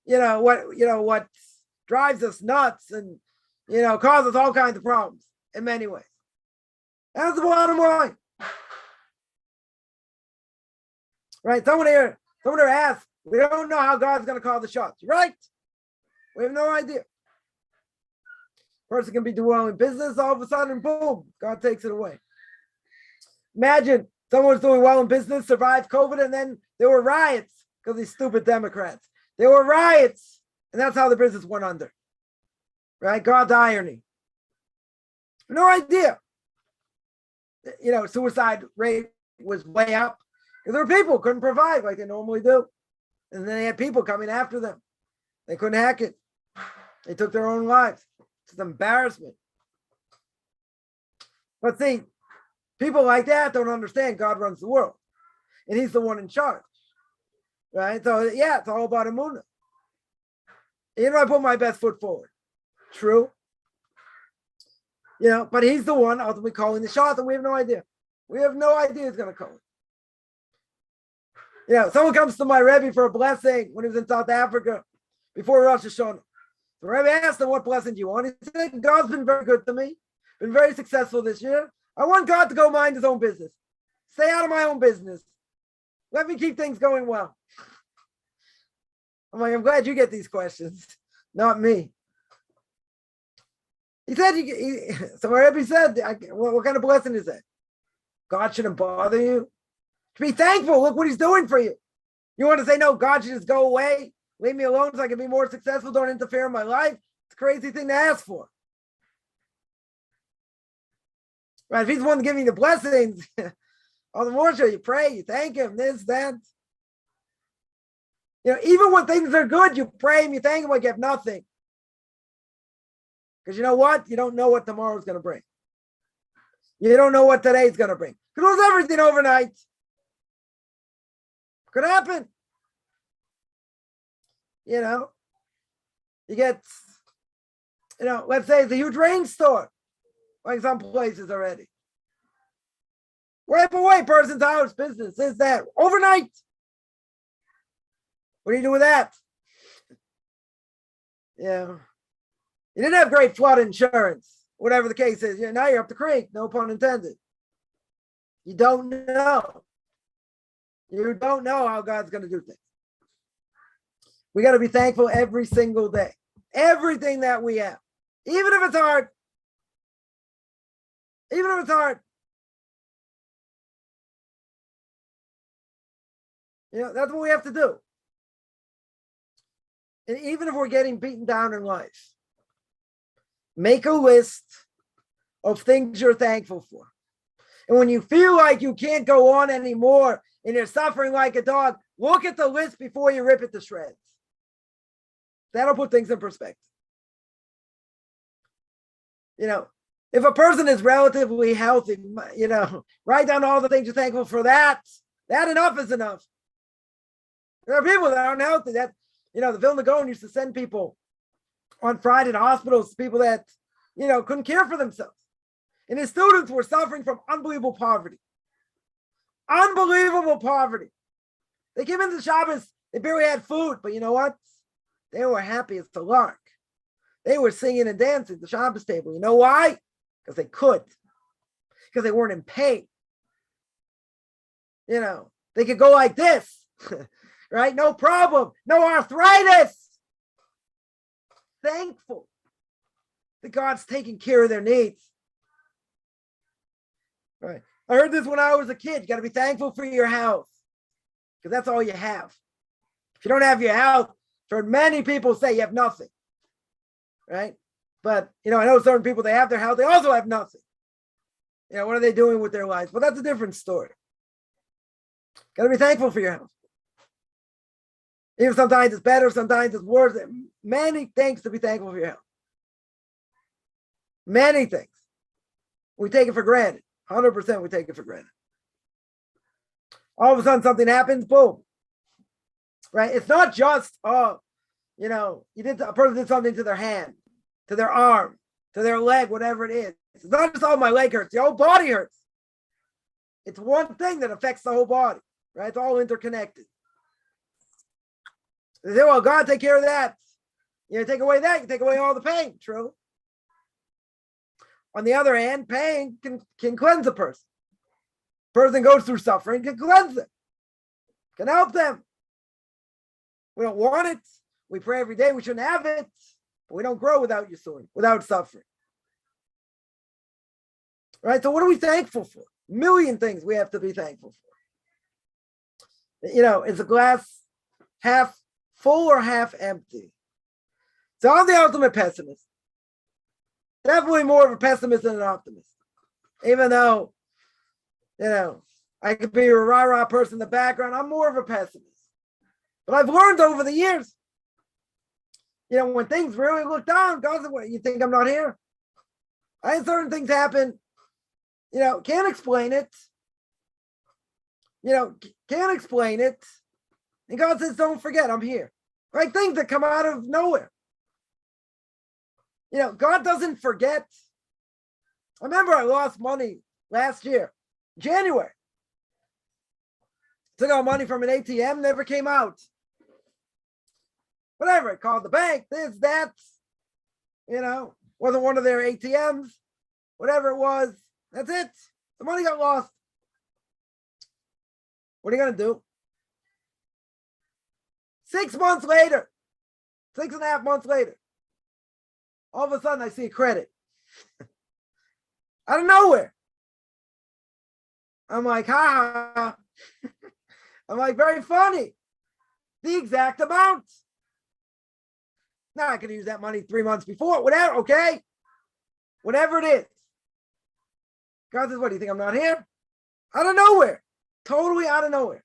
A: What drives us nuts and, causes all kinds of problems in many ways. That's the bottom line. Right? Someone here asked, we don't know how God's going to call the shots. Right? We have no idea. Person can be doing well in business, all of a sudden, boom, God takes it away. Imagine someone was doing well in business, survived COVID, and then there were riots because these stupid Democrats. There were riots, and that's how the business went under. Right? God's irony. No idea. Suicide rate was way up because there were people who couldn't provide like they normally do. And then they had people coming after them. They couldn't hack it. They took their own lives. It's an embarrassment. But see, people like that don't understand God runs the world. And he's the one in charge. Right? So, it's all about emunah. I put my best foot forward. True. But he's the one ultimately calling the shot, and we have no idea. We have no idea who's going to call it. Someone comes to my Rebbe for a blessing when he was in South Africa before Rosh Hashanah. The Rebbe asked him, what blessing do you want? He said, God's been very good to me, been very successful this year. I want God to go mind his own business. Stay out of my own business. Let me keep things going well. I'm like, I'm glad you get these questions, not me. He said, so my Rebbe said, what kind of blessing is that? God shouldn't bother you. To be thankful, look what he's doing for you. You want to say, no, God should just go away, leave me alone so I can be more successful, don't interfere in my life? It's a crazy thing to ask for. Right? If he's the one giving you the blessings, all the more so you pray, you thank him, this, that. Even when things are good, you pray him, you thank him like you have nothing. Because you know what? You don't know what tomorrow's going to bring. You don't know what today's going to bring. Could lose everything overnight. Could happen. You get, let's say it's a huge rainstorm, like some places already. Wipe away person's house, business, this, that, overnight. What do you do with that? You didn't have great flood insurance, whatever the case is. Now you're up the creek, no pun intended. You don't know. You don't know how God's going to do things. We got to be thankful every single day. Everything that we have. Even if it's hard. Even if it's hard. That's what we have to do. And even if we're getting beaten down in life, make a list of things you're thankful for. And when you feel like you can't go on anymore and you're suffering like a dog, look at the list before you rip it to shreds. That'll put things in perspective. If a person is relatively healthy, write down all the things you're thankful for. That enough is enough. There are people that aren't healthy. The Vilna Gaon used to send people on Friday to hospitals, people that, couldn't care for themselves. And his students were suffering from unbelievable poverty. Unbelievable poverty. They came into Shabbos, they barely had food, but you know what? They were happy as a lark. They were singing and dancing at the Shabbos table. You know why? Because they could. Because they weren't in pain. They could go like this, right? No problem. No arthritis. Thankful that God's taking care of their needs. Right. I heard this when I was a kid. You got to be thankful for your health because that's all you have. If you don't have your health, for many people say you have nothing. Right. But, I know certain people, they have their health. They also have nothing. What are they doing with their lives? But that's a different story. Got to be thankful for your health. Even sometimes it's better, sometimes it's worse. Many things to be thankful for your health. Many things. We take it for granted. 100% we take it for granted. All of a sudden something happens, boom. Right? It's not just, a person did something to their hand, to their arm, to their leg, whatever it is. It's not just, my leg hurts. The whole body hurts. It's one thing that affects the whole body. Right? It's all interconnected. They say, well, God, take care of that. Take away that, you take away all the pain. True. On the other hand, pain can cleanse a person. Person goes through suffering, can cleanse them, can help them. We don't want it. We pray every day we shouldn't have it. But we don't grow without without suffering. Right? So what are we thankful for? A million things we have to be thankful for. Is the glass half full or half empty? So I'm the ultimate pessimist. Definitely more of a pessimist than an optimist. Even though, I could be a rah-rah person in the background, I'm more of a pessimist. But I've learned over the years, when things really look down, God's the way. You think I'm not here? I had certain things happen, can't explain it. Can't explain it. And God says, don't forget, I'm here. Right? Things that come out of nowhere. God doesn't forget. I remember I lost money last year, January. Took out money from an ATM, never came out. Whatever, I called the bank, this, that, wasn't one of their ATMs, whatever it was, that's it. The money got lost. What are you going to do? 6 months later, 6.5 months later, all of a sudden I see a credit. Out of nowhere. I'm like, ha ha. I'm like, very funny. The exact amount. Now I could use that money 3 months before, whatever, okay? Whatever it is. God says, what, do you think I'm not here? Out of nowhere. Totally out of nowhere.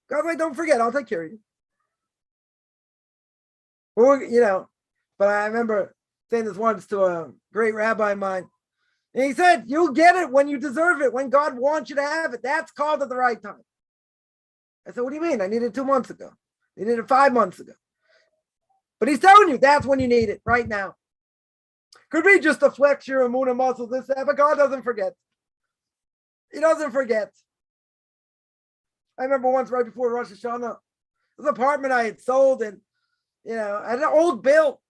A: God's like, don't forget, I'll take care of you. But I remember saying this once to a great rabbi of mine. And he said, you'll get it when you deserve it, when God wants you to have it. That's called at the right time. I said, what do you mean? I needed it 2 months ago. I needed it 5 months ago. But he's telling you that's when you need it, right now. Could be just to flex your emunah muscles, this, that, but God doesn't forget. He doesn't forget. I remember once right before Rosh Hashanah, this apartment I had sold, and I had an old bill.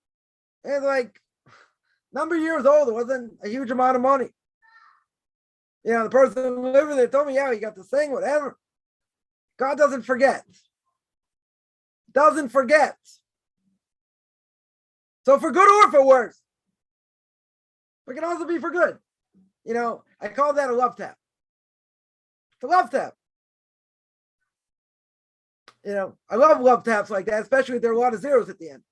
A: And it was like number of years old. It wasn't a huge amount of money. The person living there told me, yeah, you got this thing, whatever. God doesn't forget. Doesn't forget. So for good or for worse. But it can also be for good. I call that a love tap. It's a love tap. I love taps like that, especially if there are a lot of zeros at the end.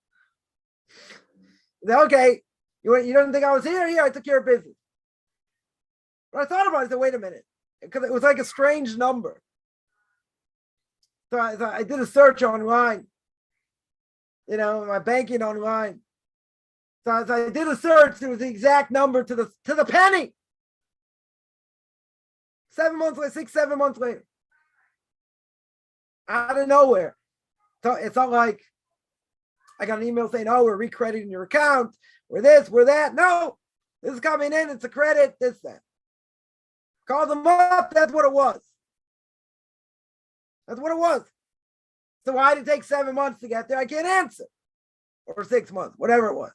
A: Okay, you don't think I was here? Here, I took care of business. But I thought about it, I said, wait a minute, because it was like a strange number. So I did a search online, my banking online. So I did a search, it was the exact number to the penny. 7 months later, 6-7 months later. Out of nowhere. So it's not like I got an email saying, oh, we're recrediting your account, we're this, we're that. No, this is coming in, it's a credit, this, that. Call them up, that's what it was. That's what it was. So why did it take 7 months to get there? I can't answer. Or 6 months, whatever it was.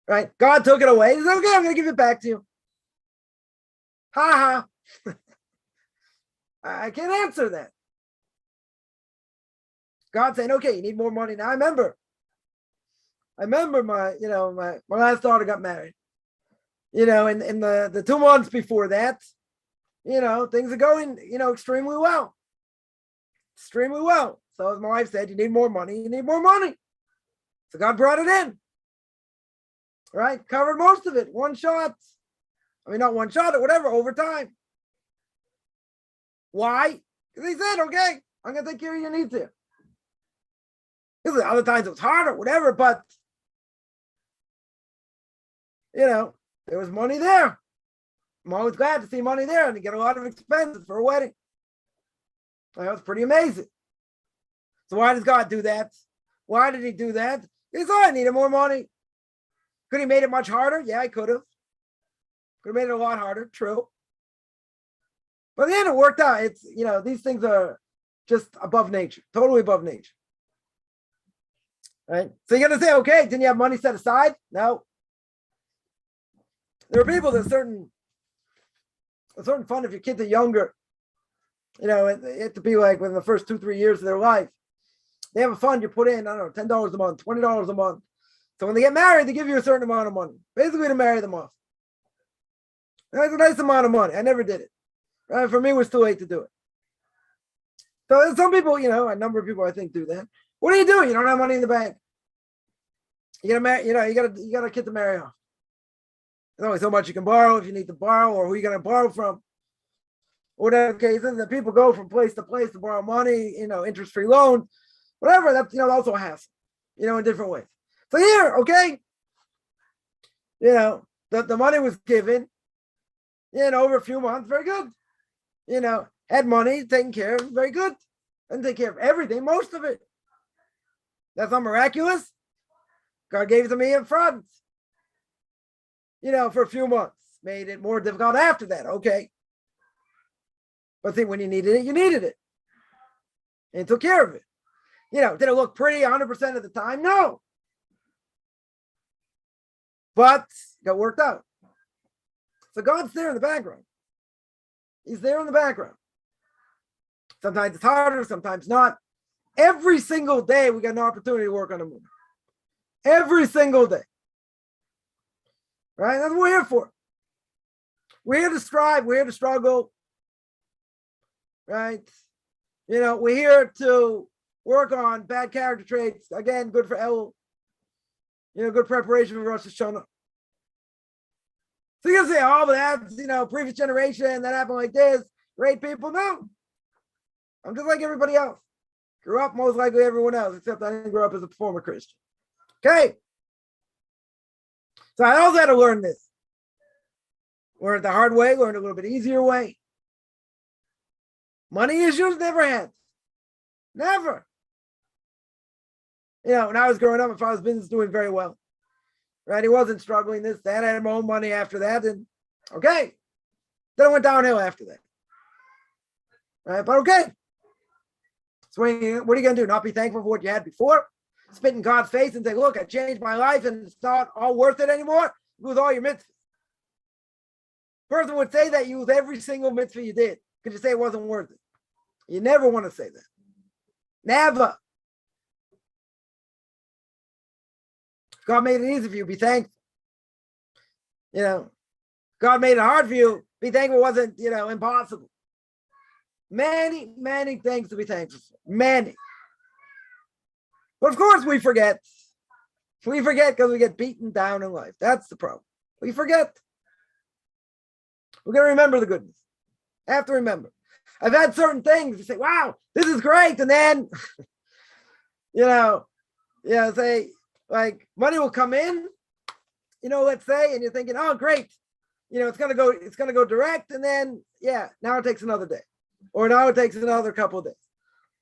A: Right? God took it away. He said, okay, I'm going to give it back to you. Ha ha. I can't answer that. God saying, okay, you need more money now. I remember my last daughter got married. In the 2 months before that, things are going, extremely well. Extremely well. So as my wife said, you need more money, you need more money. So God brought it in. Right? Covered most of it. One shot. I mean, not one shot or whatever, over time. Why? Because he said, okay, I'm going to take care of your needs here. Other times it was harder, whatever, but there was money there. I'm always glad to see money there and to get a lot of expenses for a wedding. That was pretty amazing. So why does God do that? Why did he do that? He said, I needed more money. Could he made it much harder? Yeah, I could have. Could have made it a lot harder, true. But in the end, it worked out. It's, these things are just above nature, totally above nature. Right? So you're going to say, okay, didn't you have money set aside? No. There are people that a certain fund if your kids are younger, it have to be like within the first 2-3 years of their life. They have a fund you put in, I don't know, $10 a month, $20 a month. So when they get married, they give you a certain amount of money, basically to marry them off. That's a nice amount of money. I never did it. Right? For me, it was too late to do it. So some people, a number of people I think do that. What do? You don't have money in the bank. You gotta marry, you got a kid to marry off. There's only so much you can borrow if you need to borrow, or who you gonna borrow from. Whatever cases, that people go from place to place to borrow money, interest-free loans, whatever. That's also a hassle, in different ways. So here, okay, the money was given, over a few months, very good. Had money, taken care of, very good. Didn't take care of everything, most of it. That's not miraculous. God gave it to me in front. for a few months. Made it more difficult after that. Okay. But see, when you needed it, you needed it. And took care of it. Did it look pretty 100% of the time? No. But it got worked out. So God's there in the background. He's there in the background. Sometimes it's harder, sometimes not. Every single day, we got an opportunity to work on emunah. Every single day. Right? That's what we're here for. We're here to strive. We're here to struggle. Right? We're here to work on bad character traits. Again, good for El. Good preparation for Rosh Hashanah. So you're going to say, oh, but that's, previous generation, that happened like this. Great people. No. I'm just like everybody else. Grew up most likely everyone else, except I didn't grow up as a former Christian. Okay. So I also had to learn this. Learned the hard way, learned a little bit easier way. Money issues, never had. Never. When I was growing up, my father's business was doing very well. Right? He wasn't struggling this, that. I had my own money after that. And okay. Then it went downhill after that. Right? But okay. So what are you going to do? Not be thankful for what you had before? Spit in God's face and say, look, I changed my life and it's not all worth it anymore? Lose all your mitzvahs. Person would say that you lose every single mitzvah you did. Could you say it wasn't worth it? You never want to say that. Never. God made it easy for you. Be thankful. God made it hard for you. Be thankful it wasn't, impossible. Many, many things to be thankful for. Many. But of course we forget. We forget because we get beaten down in life. That's the problem. We forget. We're going to remember the goodness. I have to remember. I've had certain things. You say, wow, this is great. And then, say, like money will come in, let's say, and you're thinking, oh, great. It's going to go direct. And then, now it takes another day. Or now it takes another couple of days.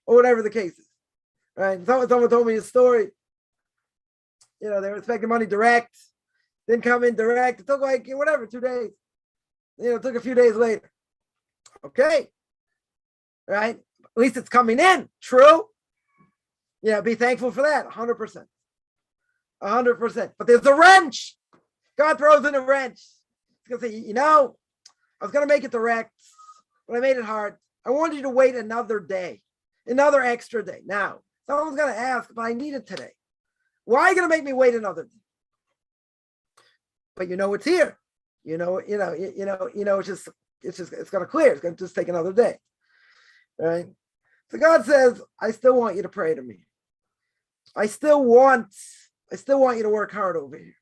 A: Or whatever the case is. Right? Someone told me a story. They were expecting money direct. Didn't come in direct. It took 2 days. It took a few days later. Okay. Right? At least it's coming in. True. Be thankful for that. 100%. 100%. But there's a wrench. God throws in a wrench. He's going to say, I was going to make it direct, but I made it hard. I wanted you to wait another day, another extra day. Now, someone's going to ask, but I need it today. Why are you going to make me wait another day? But it's here. It's going to clear. It's going to just take another day. Right? So God says, I still want you to pray to me. I still want you to work hard over here.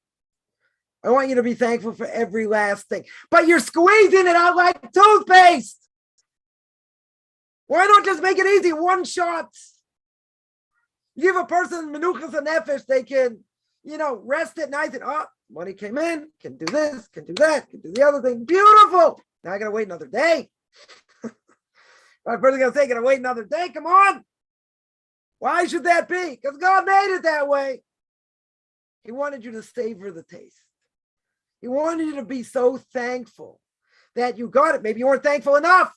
A: I want you to be thankful for every last thing. But you're squeezing it out like toothpaste. Why not just make it easy? One shot. You give a person menuchas and nefesh, they can, rest at night and, money came in, can do this, can do that, can do the other thing. Beautiful. Now I got to wait another day. My person's going to say, got to wait another day. Come on. Why should that be? Because God made it that way. He wanted you to savor the taste. He wanted you to be so thankful that you got it. Maybe you weren't thankful enough.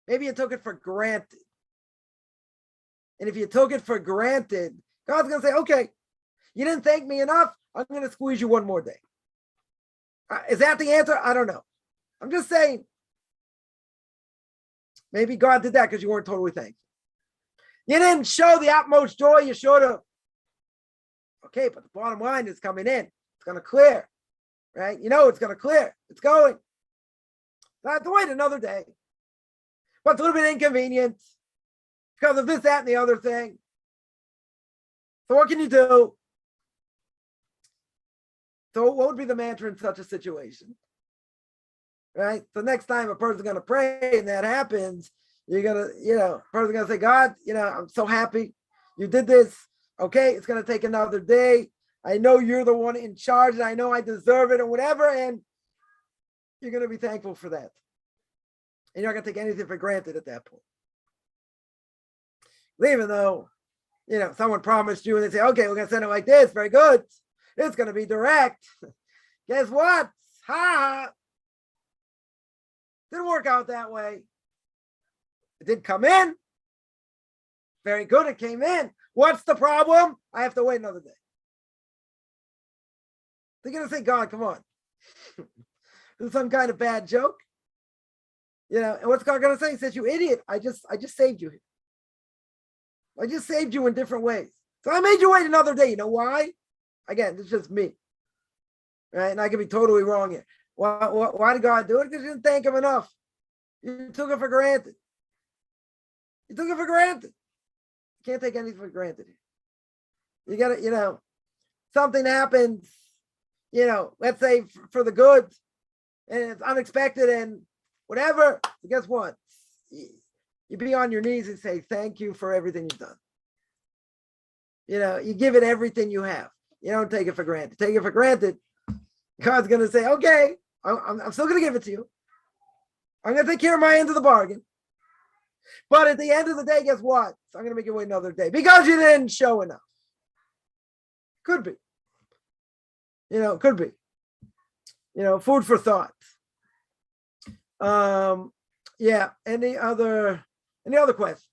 A: Maybe you took it for granted. And if you took it for granted, God's going to say, okay, you didn't thank me enough. I'm going to squeeze you one more day. Is that the answer? I don't know. I'm just saying. Maybe God did that because you weren't totally thankful. You didn't show the utmost joy you should have. Okay, but the bottom line is coming in. It's going to clear. Right? It's going to clear. It's going. So I have to wait another day. But it's a little bit inconvenient because of this, that, and the other thing. So what can you do? So what would be the mantra in such a situation? Right? So next time a person's going to pray and that happens, you're going to, person's going to say, God, I'm so happy you did this. Okay, it's going to take another day. I know you're the one in charge and I know I deserve it or whatever. And you're going to be thankful for that. And you're not going to take anything for granted at that point. Even though, someone promised you and they say, okay, we're going to send it like this. Very good. It's going to be direct. Guess what? Ha! Didn't work out that way. It did come in. Very good, it came in. What's the problem? I have to wait another day. They're going to say, God, come on. This is some kind of bad joke. And what's God going to say? He says, you idiot, I just saved you. I just saved you in different ways. So I made you wait another day. You know why? Again, it's just me. Right? And I could be totally wrong here. Why did God do it? Because you didn't thank him enough. You took it for granted. You took it for granted. You can't take anything for granted. You got to, something happens, let's say for the good, and it's unexpected and whatever. Guess what? You be on your knees and say, thank you for everything you've done. You give it everything you have. You don't take it for granted. Take it for granted. God's going to say, okay, I'm still going to give it to you. I'm going to take care of my end of the bargain. But at the end of the day, guess what? I'm going to make you wait another day because you didn't show enough. Could be. Could be. Food for thought. Yeah. Any other questions?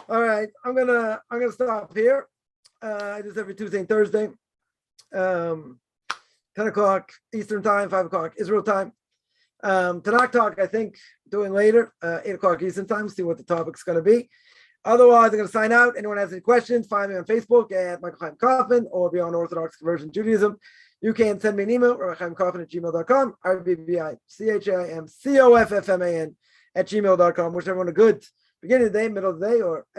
A: All right, I'm gonna stop here. I just every Tuesday and Thursday, 10 o'clock Eastern time, 5 o'clock Israel time. Tanakh talk, I think, doing later, 8 o'clock Eastern time. See what the topic's going to be. Otherwise, I'm going to sign out. Anyone has any questions, find me on Facebook at Rabbi Chaim Coffman or be on Orthodox Conversion Judaism. You can send me an email, rabbichaimcoffman@gmail.com, RBBICHAIMCOFFMAN @gmail.com. Wish everyone a good beginning of the day, middle of the day, or